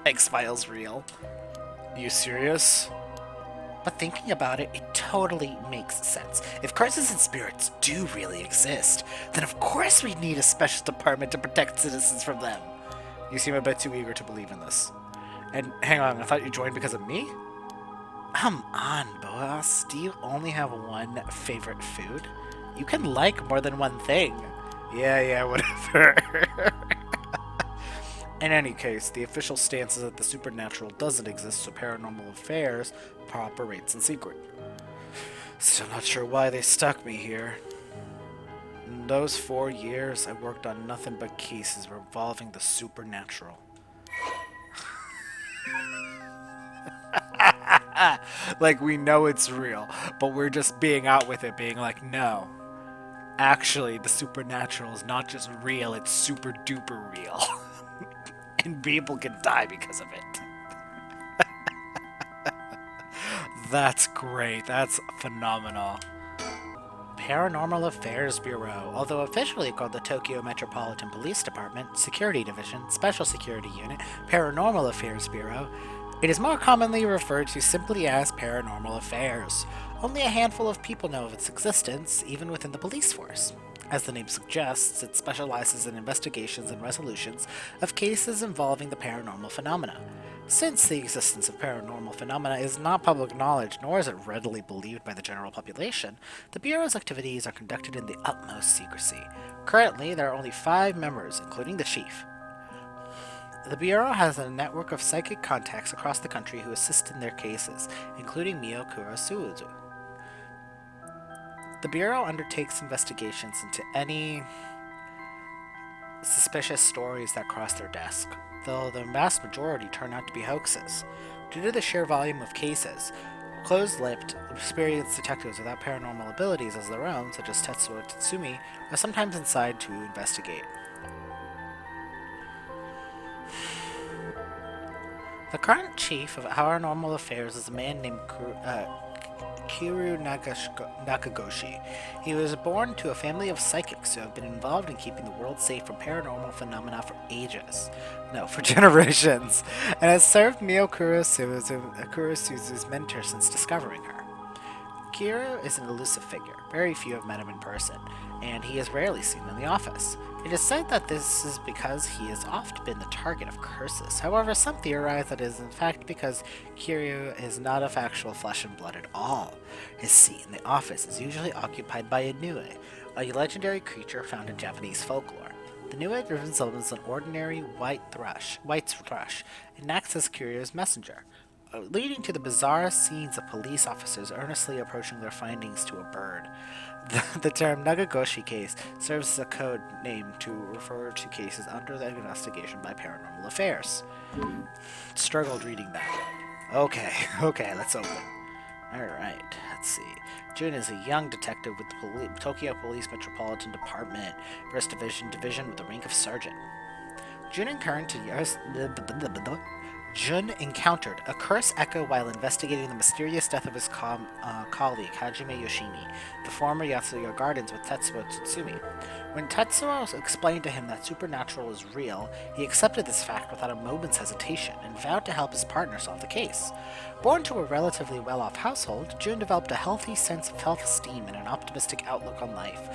X-Files real. You serious? But thinking about it, it totally makes sense. If curses and spirits do really exist, then of course we'd need a special department to protect citizens from them. You seem a bit too eager to believe in this. And hang on, I thought you joined because of me? Come on, boss. Do you only have one favorite food? You can like more than one thing. Yeah, whatever. In any case, the official stance is that the supernatural doesn't exist, so paranormal affairs operates in secret. Still not sure why they stuck me here. In those 4 years, I worked on nothing but cases involving the supernatural. Like, we know it's real, but we're just being out with it, being like, no. Actually, the supernatural is not just real, it's super duper real. And people can die because of it. That's great. That's phenomenal. Paranormal Affairs Bureau, although officially called the Tokyo Metropolitan Police Department, Security Division, Special Security Unit, Paranormal Affairs Bureau, it is more commonly referred to simply as Paranormal Affairs. Only a handful of people know of its existence, even within the police force. As the name suggests, it specializes in investigations and resolutions of cases involving the paranormal phenomena. Since the existence of paranormal phenomena is not public knowledge, nor is it readily believed by the general population, the Bureau's activities are conducted in the utmost secrecy. Currently, there are only 5 members, including the chief. The Bureau has a network of psychic contacts across the country who assist in their cases, including Mio Kurasuzu. The Bureau undertakes investigations into any suspicious stories that cross their desk, though the vast majority turn out to be hoaxes. Due to the sheer volume of cases, closed-lipped, experienced detectives without paranormal abilities as their own, such as Tetsuo Tatsumi, are sometimes inside to investigate. The current chief of Paranormal Affairs is a man named Kiru Nakagoshi. He was born to a family of psychics who have been involved in keeping the world safe from paranormal phenomena for ages. No, for generations. And has served Mio Kurasuzu's mentor since discovering her. Kiru is an elusive figure. Very few have met him in person, and he is rarely seen in the office. It is said that this is because he has often been the target of curses. However, some theorize that it is in fact because Kiryu is not of actual flesh and blood at all. His seat in the office is usually occupied by a Nue, a legendary creature found in Japanese folklore. The Nue resembles an ordinary white thrush, and acts as Kiryu's messenger, leading to the bizarre scenes of police officers earnestly approaching their findings to a bird. The term Nagagoshi case serves as a code name to refer to cases under the investigation by Paranormal Affairs. Struggled reading that. Okay, let's open. Alright, let's see. Jun is a young detective with the Tokyo Police Metropolitan Department, First Division with the rank of sergeant. Jun encountered a curse echo while investigating the mysterious death of his colleague, Hajime Yoshimi, the former Yasuya Gardens with Tetsuo Tsutsumi. When Tetsuo explained to him that supernatural is real, he accepted this fact without a moment's hesitation and vowed to help his partner solve the case. Born to a relatively well-off household, Jun developed a healthy sense of self-esteem and an optimistic outlook on life.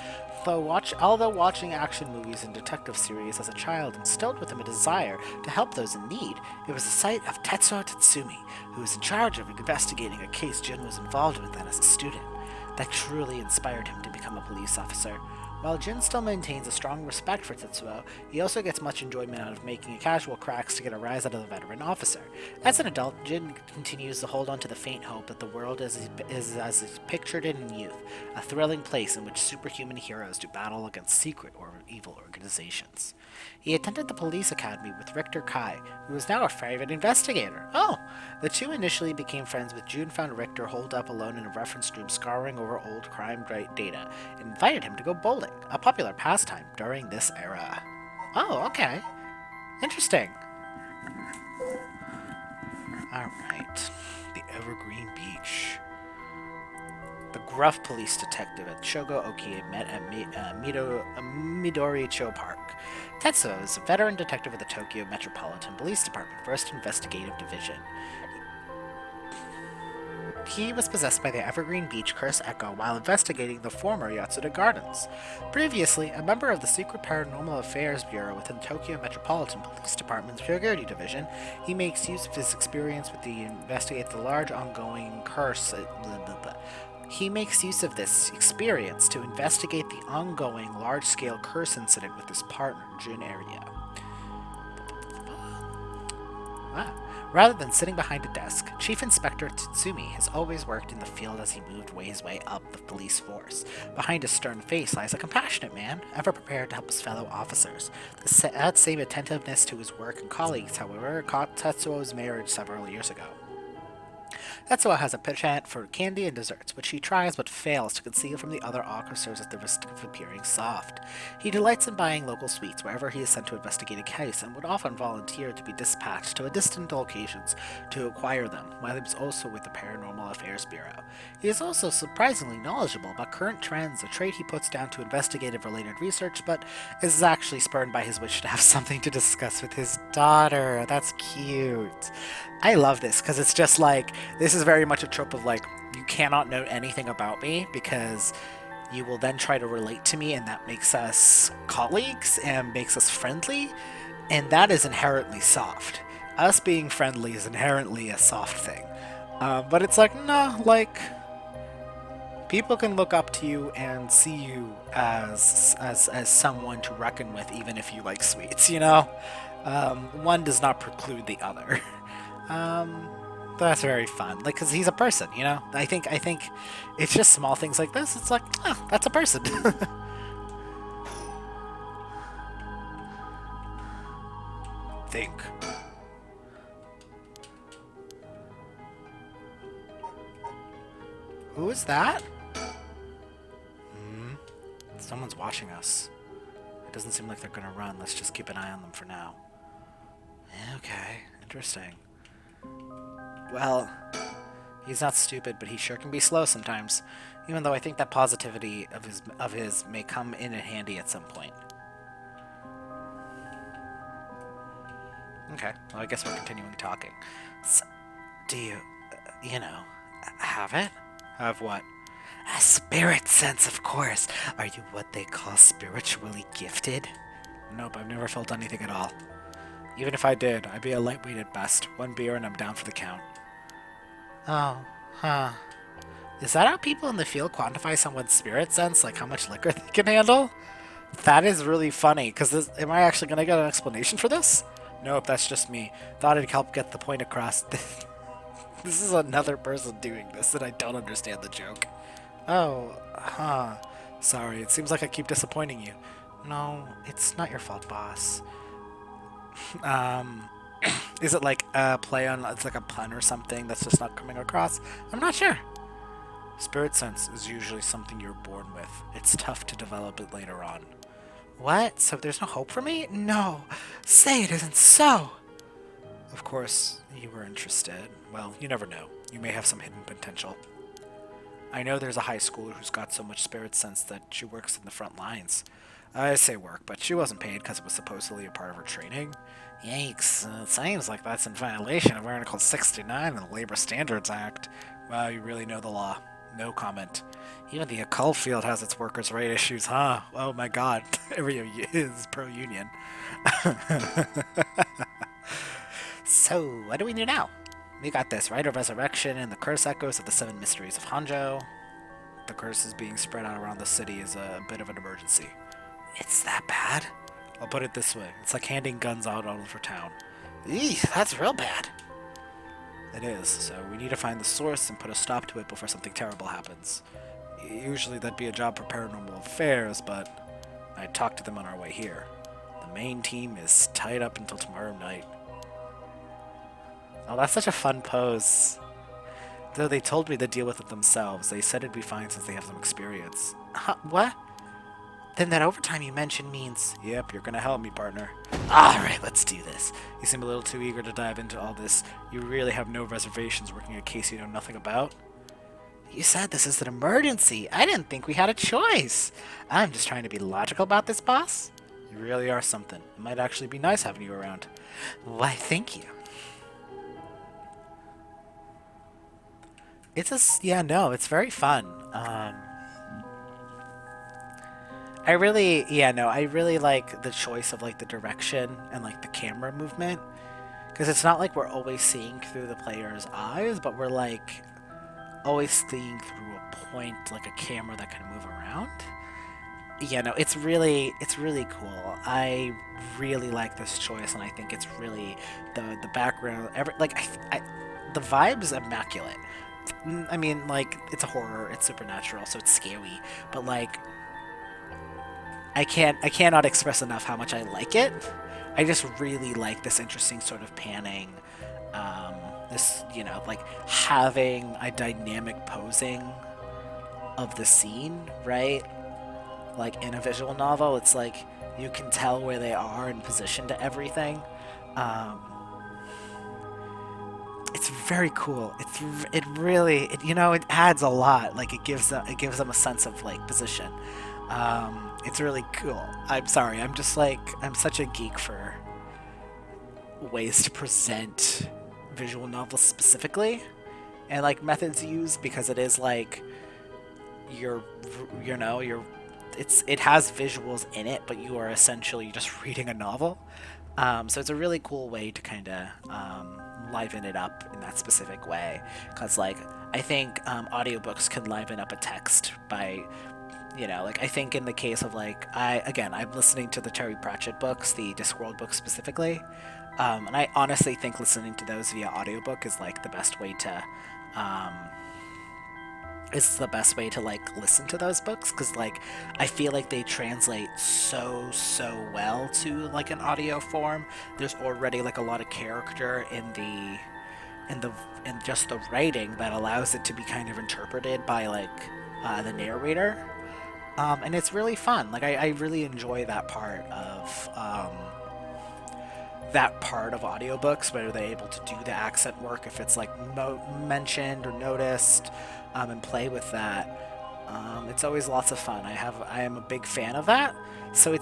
Although watching action movies and detective series as a child instilled with him a desire to help those in need, it was the sight of Tetsuo Tatsumi, who was in charge of investigating a case Jun was involved with then as a student, that truly inspired him to become a police officer. While Jin still maintains a strong respect for Tetsuo, he also gets much enjoyment out of making casual cracks to get a rise out of the veteran officer. As an adult, Jin continues to hold on to the faint hope that the world is as he pictured it in youth, a thrilling place in which superhuman heroes do battle against secret or evil organizations. He attended the police academy with Richter Kai, who is now a private investigator. Oh! The two initially became friends when June found Richter holed up alone in a reference room scouring over old crime data, and invited him to go bowling, a popular pastime during this era. Oh, okay. Interesting. Alright. The Evergreen Beach. The gruff police detective at Shogo Okie met at Midori-cho Park. Tetsuo is a veteran detective of the Tokyo Metropolitan Police Department, 1st Investigative Division. He was possessed by the Evergreen Beach Curse Echo while investigating the former Yatsuda Gardens. Previously, a member of the Secret Paranormal Affairs Bureau within Tokyo Metropolitan Police Department's Security Division, he makes use of his experience with the investigate the large ongoing curse. He makes use of this experience to investigate the ongoing large-scale curse incident with his partner, Jun Area. Rather than sitting behind a desk, Chief Inspector Tsutsumi has always worked in the field as he moved his way up the police force. Behind his stern face lies a compassionate man, ever prepared to help his fellow officers. That same attentiveness to his work and colleagues, however, caught Tetsuo's marriage several years ago. Tetsuo has a penchant for candy and desserts, which he tries but fails to conceal from the other officers at the risk of appearing soft. He delights in buying local sweets wherever he is sent to investigate a case, and would often volunteer to be dispatched to distant locations to acquire them, while he was also with the Paranormal Affairs Bureau. He is also surprisingly knowledgeable about current trends, a trait he puts down to investigative-related research, but is actually spurred by his wish to have something to discuss with his daughter. That's cute. I love this, because it's just like, this is very much a trope of like, you cannot know anything about me because you will then try to relate to me, and that makes us colleagues and makes us friendly, and that is inherently soft. Us being friendly is inherently a soft thing. But it's like, no, like, people can look up to you and see you as someone to reckon with, even if you like sweets, you know? One does not preclude the other. That's very fun. Like, because he's a person, you know? I think it's just small things like this. It's like, oh, that's a person. Think. Who is that? Someone's watching us. It doesn't seem like they're gonna run. Let's just keep an eye on them for now. Okay, interesting. Well, he's not stupid, but he sure can be slow sometimes. Even though I think that positivity of his may come in handy at some point. Okay, well, I guess we're continuing talking. So, do you, have it? Have what? A spirit sense, of course. Are you what they call spiritually gifted? Nope, I've never felt anything at all. Even if I did, I'd be a lightweight at best. One beer and I'm down for the count. Oh, huh. Is that how people in the field quantify someone's spirit sense? Like how much liquor they can handle? That is really funny, because am I actually going to get an explanation for this? Nope, that's just me. Thought it'd help get the point across. This is another person doing this, and I don't understand the joke. Oh, huh. Sorry, it seems like I keep disappointing you. No, it's not your fault, boss. Is it like a play on, it's like a pun or something that's just not coming across? I'm not sure. Spirit sense is usually something you're born with. It's tough to develop it later on. What? So there's no hope for me? No. Say it isn't so. Of course, you were interested. Well, you never know. You may have some hidden potential. I know there's a high schooler who's got so much spirit sense that she works in the front lines. I say work, but she wasn't paid because it was supposedly a part of her training. Yikes, it seems like that's in violation of Article 69 of the Labor Standards Act. Wow, you really know the law. No comment. Even the occult field has its workers' right issues, huh? Oh my god, everyone is pro-union. So, what do we do now? We got this Rite of Resurrection and the curse echoes of the 7 mysteries of Honjo. The curse is being spread out around the city is a bit of an emergency. It's that bad? I'll put it this way. It's like handing guns out all over town. Eesh, that's real bad. It is, so we need to find the source and put a stop to it before something terrible happens. Usually that'd be a job for Paranormal Affairs, but I talked to them on our way here. The main team is tied up until tomorrow night. Oh, that's such a fun pose. Though they told me to deal with it themselves, they said it'd be fine since they have some experience. What? Then that overtime you mentioned means... Yep, you're gonna help me, partner. Alright, let's do this. You seem a little too eager to dive into all this. You really have no reservations working a case you know nothing about? You said this is an emergency. I didn't think we had a choice. I'm just trying to be logical about this, boss. You really are something. It might actually be nice having you around. Why, thank you. Yeah, no, it's very fun. I really, yeah, no, I really like the choice of like the direction and like the camera movement because it's not like we're always seeing through the player's eyes, but we're like always seeing through a point, like a camera that can move around. Yeah, no, it's really cool. I really like this choice, and I think it's really the background, the vibe's immaculate. I mean, like it's a horror, it's supernatural, so it's scary, but like I cannot express enough how much I like it. I just really like this interesting sort of panning. This, like having a dynamic posing of the scene, right? Like in a visual novel, it's like you can tell where they are in position to everything. Um, it's very cool. It really it adds a lot. Like it gives them a sense of like position. It's really cool. I'm sorry. I'm such a geek for ways to present visual novels specifically, and like methods used because it is like you're you're it has visuals in it, but you are essentially just reading a novel. So it's a really cool way to kind of liven it up in that specific way. Because like I think audiobooks can liven up a text by like I think in the case of like I'm listening to the Terry Pratchett books, the Discworld books specifically, and I honestly think listening to those via audiobook is like the best way to um, like listen to those books because like I feel like they translate so well to like an audio form. There's already like a lot of character in the in just the writing that allows it to be kind of interpreted by like the narrator. And it's really fun. Like I really enjoy that part of audiobooks where they're able to do the accent work if it's like mentioned or noticed, and play with that. It's always lots of fun. I am a big fan of that. So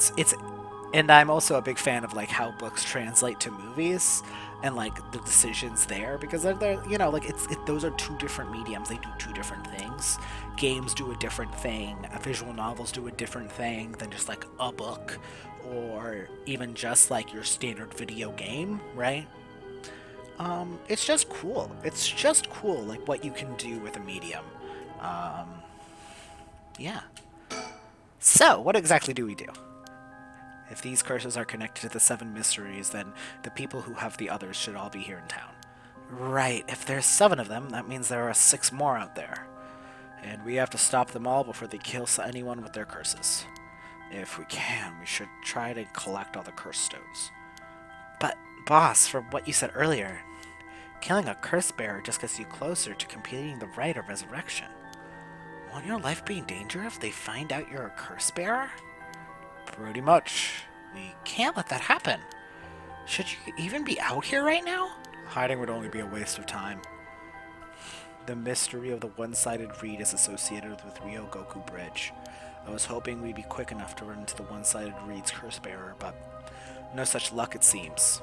and I'm also a big fan of like how books translate to movies and like the decisions there because they're like those are two different mediums. They do two different things. Games do a different thing. Visual novels do a different thing than just like a book or even just like your standard video game, right? It's just cool. It's just cool, like what you can do with a medium. Um, yeah. So, what exactly do we do? If these curses are connected to the seven mysteries, then the people who have the others should all be here in town. Right, if there's seven of them, that means there are six more out there. And we have to stop them all before they kill anyone with their curses. If we can, we should try to collect all the curse stones. But, boss, from what you said earlier, killing a curse bearer just gets you closer to completing the Rite of Resurrection. Won't your life be in danger if they find out you're a curse bearer? Pretty much. We can't let that happen. Should you even be out here right now? Hiding would only be a waste of time. The mystery of the one-sided reed is associated with Ryogoku Bridge. I was hoping we'd be quick enough to run into the one-sided reed's curse bearer, but no such luck it seems.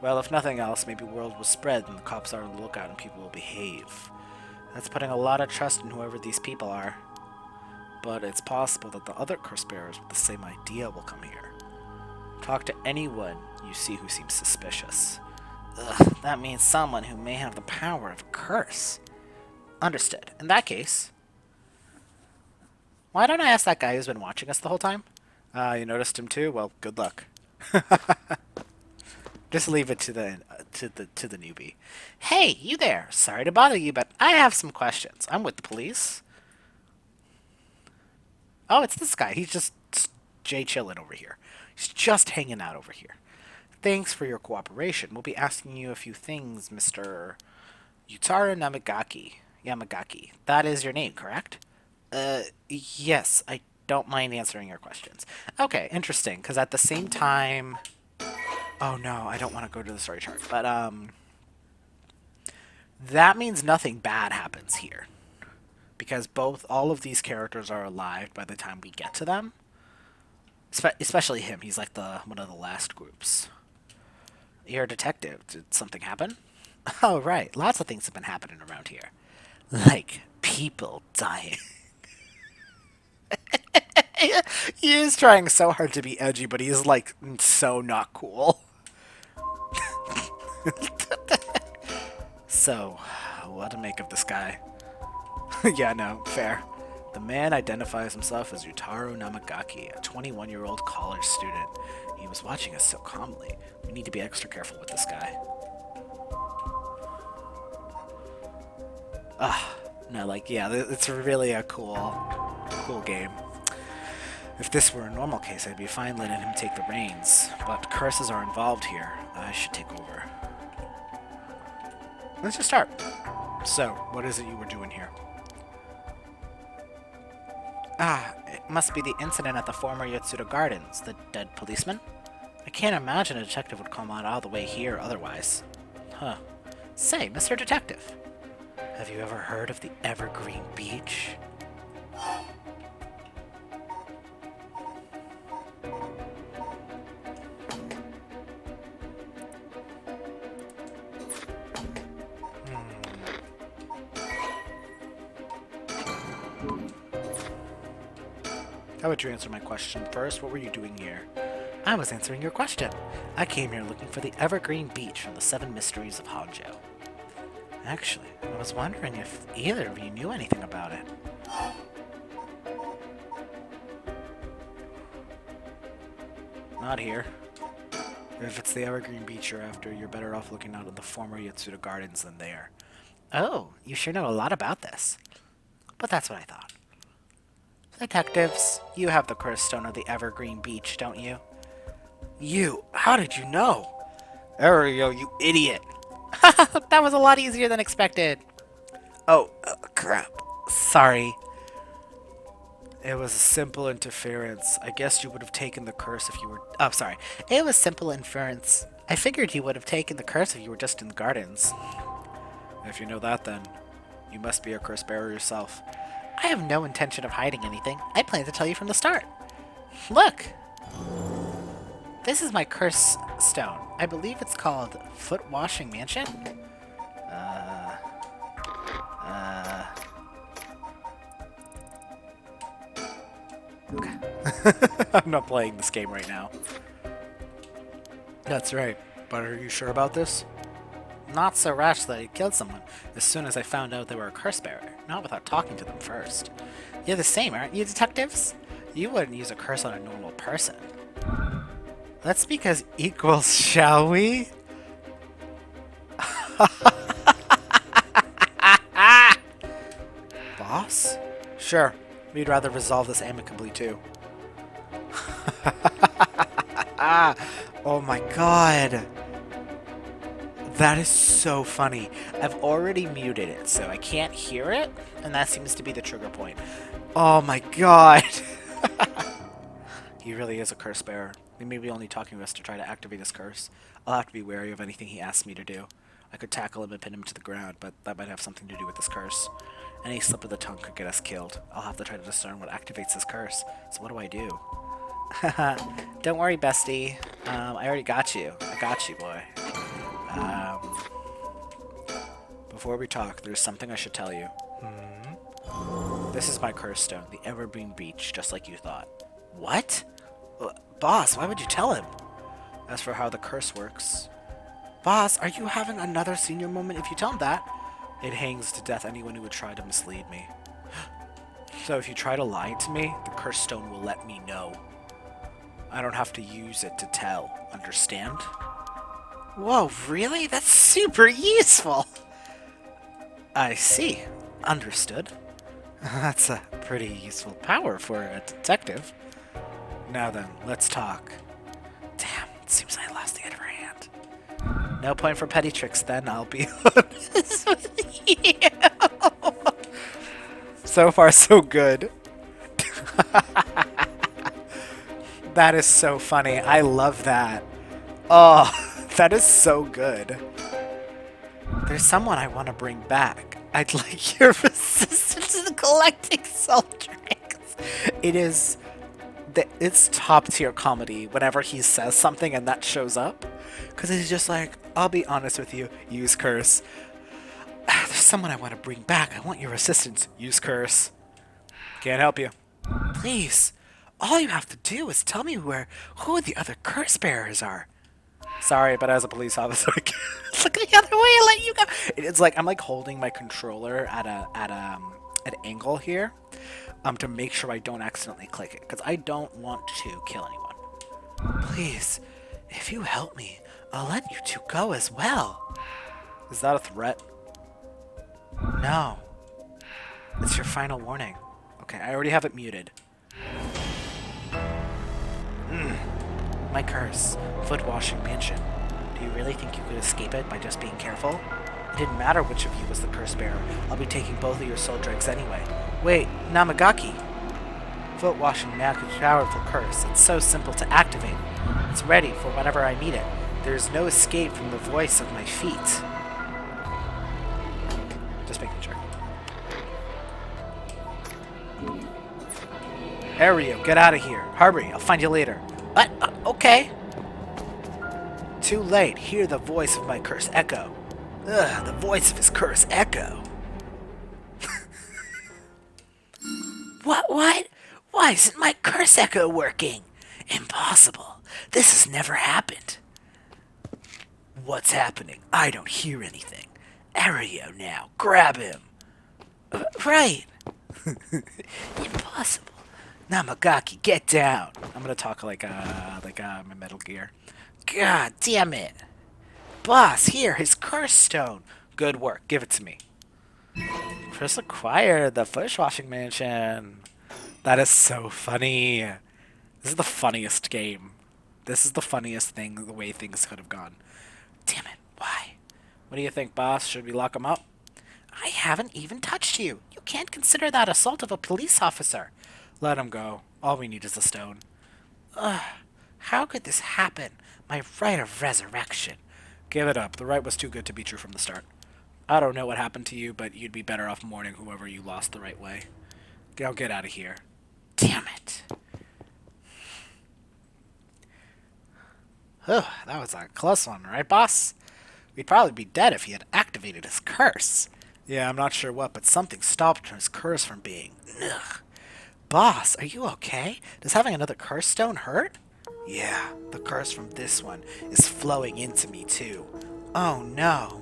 Well, if nothing else, maybe word will spread and the cops are on the lookout and people will behave. That's putting a lot of trust in whoever these people are. But it's possible that the other curse bearers with the same idea will come here. Talk to anyone you see who seems suspicious. Ugh, that means someone who may have the power of a curse. Understood. In that case, why don't I ask that guy who's been watching us the whole time? You noticed him too? Well, good luck. Just leave it to the newbie. Hey, you there. Sorry to bother you, but I have some questions. I'm with the police. Oh, it's this guy. He's just Jay chillin' over here. He's just hanging out over here. Thanks for your cooperation. We'll be asking you a few things, Mr. Yutara Yamagaki. That is your name, correct? Yes. I don't mind answering your questions. Okay, interesting. Because at the same time... Oh, no. I don't want to go to the story chart. But, that means nothing bad happens here. Because all of these characters are alive by the time we get to them. Especially him. He's like one of the last groups. You're a detective. Did something happen? Oh, right. Lots of things have been happening around here. Like people dying. He is trying so hard to be edgy, but he's like so not cool. So, what to make of this guy? Yeah, no, fair. The man identifies himself as Yutaro Namagaki, a 21-year-old college student. He was watching us so calmly. We need to be extra careful with this guy. No, like, yeah, it's really a cool game. If this were a normal case, I'd be fine letting him take the reins. But curses are involved here. I should take over. Let's just start. So, what is it you were doing here? It must be the incident at the former Yatsuda Gardens, the dead policeman? I can't imagine a detective would come out all the way here otherwise. Huh. Say, Mr. Detective, have you ever heard of the Evergreen Beach? How would you answer my question first? What were you doing here? I was answering your question. I came here looking for the Evergreen Beach from the 7 Mysteries of Honjo. Actually, I was wondering if either of you knew anything about it. Not here. If it's the Evergreen Beach you're after, you're better off looking out at the former Yatsuda Gardens than there. Oh, you sure know a lot about this. But that's what I thought. Detectives, you have the cursed stone of the Evergreen Beach, don't you? You? How did you know? Ariel, you idiot! That was a lot easier than expected. Oh, crap. Sorry. It was a simple interference. I guess you would have taken the curse if you were... Oh, sorry. It was simple inference. I figured you would have taken the curse if you were just in the gardens. If you know that, then you must be a curse bearer yourself. I have no intention of hiding anything. I plan to tell you from the start. Look! This is my curse stone. I believe it's called Foot Washing Mansion? Okay. I'm not playing this game right now. That's right. But are you sure about this? Not so rash that I killed someone as soon as I found out they were a curse bearer, not without talking to them first. You're the same, aren't you, detectives? You wouldn't use a curse on a normal person. Let's speak as equals, shall we? Boss? Sure. We'd rather resolve this amicably, too. Oh my god. That is so funny. I've already muted it, so I can't hear it, and that seems to be the trigger point. Oh my god. He really is a curse bearer. He may be only talking to us to try to activate his curse. I'll have to be wary of anything he asks me to do. I could tackle him and pin him to the ground, but that might have something to do with this curse. Any slip of the tongue could get us killed. I'll have to try to discern what activates his curse. So what do I do? Don't worry, bestie. I already got you. I got you, boy. Before we talk, there's something I should tell you. This is my curse stone, the Evergreen Beach, just like you thought. What? Boss, why would you tell him? As for how the curse works... Boss, are you having another senior moment if you tell him that? It hangs to death anyone who would try to mislead me. So if you try to lie to me, the curse stone will let me know. I don't have to use it to tell, understand? Whoa, really? That's super useful! I see. Understood. That's a pretty useful power for a detective. Now then, let's talk. Damn, it seems I lost the upper hand. No point for petty tricks then, I'll be honest with you. So far, so good. That is so funny. I love that. Oh, that is so good. There's someone I want to bring back. I'd like your assistance in collecting soul drinks. It's top tier comedy whenever he says something and that shows up. Because he's just like, I'll be honest with you, use curse. There's someone I want to bring back. I want your assistance. Use curse. Can't help you. Please. All you have to do is tell me who the other curse bearers are. Sorry, but as a police officer, I can't look the other way and let you go. It's like I'm like holding my controller at an angle here, to make sure I don't accidentally click it, because I don't want to kill anyone. Please, if you help me, I'll let you two go as well. Is that a threat? No. It's your final warning. Okay, I already have it muted. My curse. Foot washing mansion. Do you really think you could escape it by just being careful? It didn't matter which of you was the curse bearer. I'll be taking both of your soul dregs anyway. Wait, Namagaki! Foot washing magic powerful curse. It's so simple to activate. It's ready for whenever I need it. There is no escape from the voice of my feet. Just making sure. Ario, get out of here. Hurry, I'll find you later. What? Okay. Too late. Hear the voice of my curse echo. Ugh, the voice of his curse echo. What? Why isn't my curse echo working? Impossible. This has never happened. What's happening? I don't hear anything. Ario now. Grab him. Right. Impossible. Namagaki, get down. I'm gonna talk like my Metal Gear. God damn it. Boss, here, his curse stone. Good work. Give it to me. Chris acquired the foot washing mansion. That is so funny. This is the funniest game. This is the funniest thing, the way things could have gone. Damn it. Why? What do you think, boss? Should we lock him up? I haven't even touched you. You can't consider that assault of a police officer. Let him go. All we need is a stone. Ugh. How could this happen? My Rite of Resurrection. Give it up. The rite was too good to be true from the start. I don't know what happened to you, but you'd be better off mourning whoever you lost the right way. Now get out of here. Damn it. Oh, that was a close one, right, boss? We'd probably be dead if he had activated his curse. Yeah, I'm not sure what, but something stopped his curse from being... Ugh. Boss, are you okay? Does having another curse stone hurt? Yeah, the curse from this one is flowing into me too. Oh no.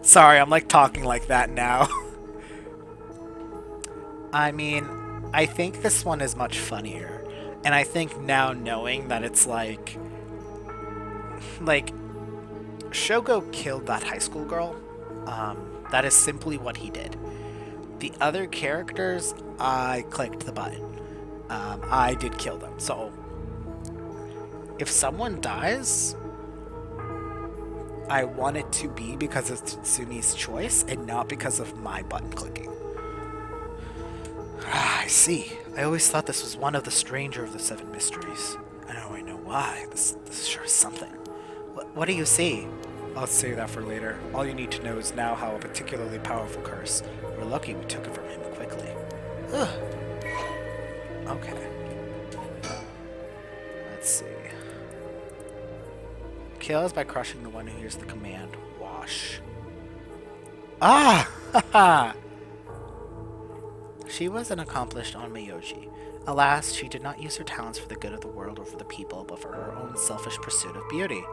Sorry, I'm like talking like that now. I mean, I think this one is much funnier. And I think now knowing that it's like Shogo killed that high school girl. That is simply what he did. The other characters, I clicked the button. I did kill them. So, if someone dies, I want it to be because of Tsumi's choice and not because of my button clicking. Ah, I see. I always thought this was one of the stranger of the seven mysteries. I don't know why. This sure is something. What do you see? I'll save that for later. All you need to know is now how a particularly powerful curse. We're lucky we took it from him quickly. Ugh. Okay. Let's see. Kills by crushing the one who hears the command. Wash. Ah! Haha! She was an accomplished onmyoji. Alas, she did not use her talents for the good of the world or for the people, but for her own selfish pursuit of beauty.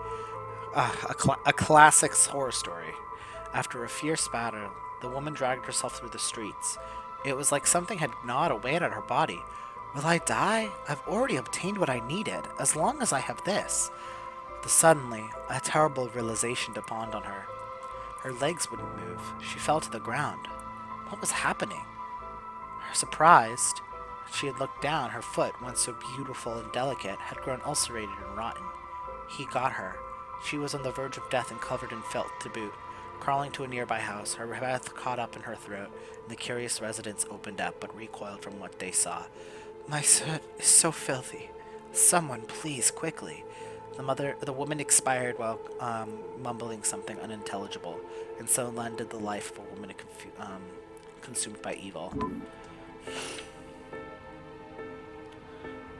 A classic horror story. After a fierce battle, the woman dragged herself through the streets. It was like something had gnawed away at her body. Will I die? I've already obtained what I needed, as long as I have this. Suddenly, a terrible realization dawned on her. Her legs wouldn't move. She fell to the ground. What was happening? Surprised, she had looked down. Her foot, once so beautiful and delicate, had grown ulcerated and rotten. He got her. She was on the verge of death and covered in filth to boot. Crawling to a nearby house, her breath caught up in her throat, and the curious residents opened up but recoiled from what they saw. My foot is so filthy. Someone, please, quickly. The woman expired while mumbling something unintelligible, and so ended the life of a woman consumed by evil.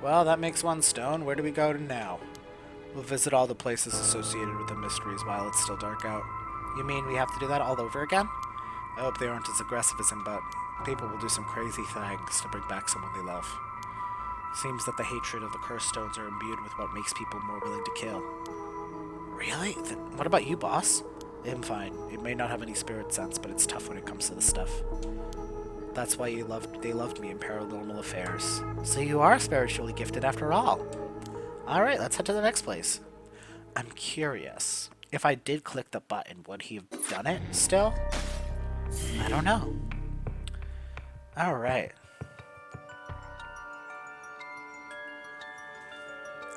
Well, that makes one stone. Where do we go to now? We'll visit all the places associated with the mysteries while it's still dark out. You mean we have to do that all over again? I hope they aren't as aggressive as him, but people will do some crazy things to bring back someone they love. Seems that the hatred of the cursed stones are imbued with what makes people more willing to kill. Really? Then what about you, boss? I'm fine. It may not have any spirit sense, but it's tough when it comes to this stuff. That's why they loved me in Paranormal Affairs. So you are spiritually gifted after all. Alright, let's head to the next place. I'm curious. If I did click the button, would he have done it still? I don't know. Alright.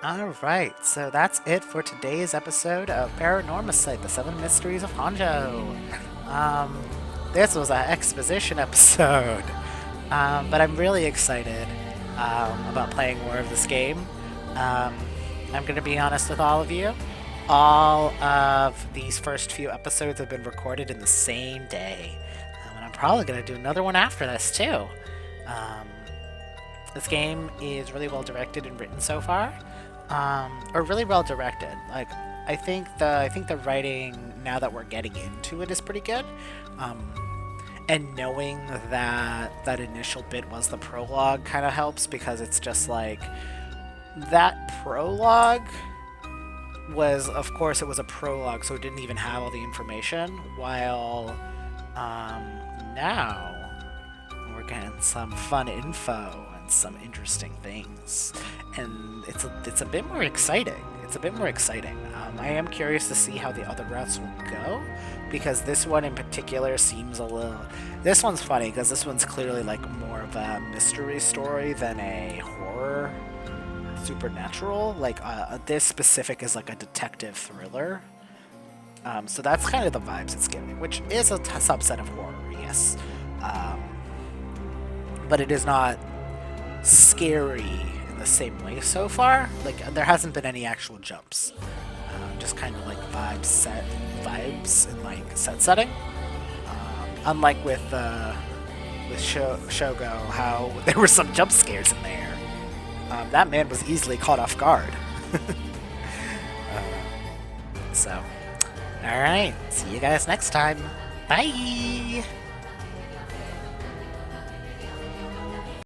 Alright, so that's it for today's episode of Paranormasight, the 7 Mysteries of Honjo. This was an exposition episode, but I'm really excited about playing more of this game. I'm going to be honest with all of you. All of these first few episodes have been recorded in the same day, and I'm probably going to do another one after this too. This game is really well directed and written so far. Or really well directed. Like, I think the writing, now that we're getting into it, is pretty good. And knowing that that initial bit was the prologue kind of helps, because it's just like, that prologue was, of course, it was a prologue, so it didn't even have all the information, while now we're getting some fun info and some interesting things, and it's a bit more exciting. It's a bit more exciting. I am curious to see how the other routes will go, because this one in particular seems a little... This one's funny, because this one's clearly like more of a mystery story than a horror supernatural. Like, this specific is like a detective thriller. So that's kind of the vibes it's giving, which is a subset of horror, yes. But it is not scary in the same way so far. Like, there hasn't been any actual jumps. Just kind of like vibes and like set setting. Unlike with Shogo, how there were some jump scares in there. That man was easily caught off guard. So, alright, see you guys next time. Bye!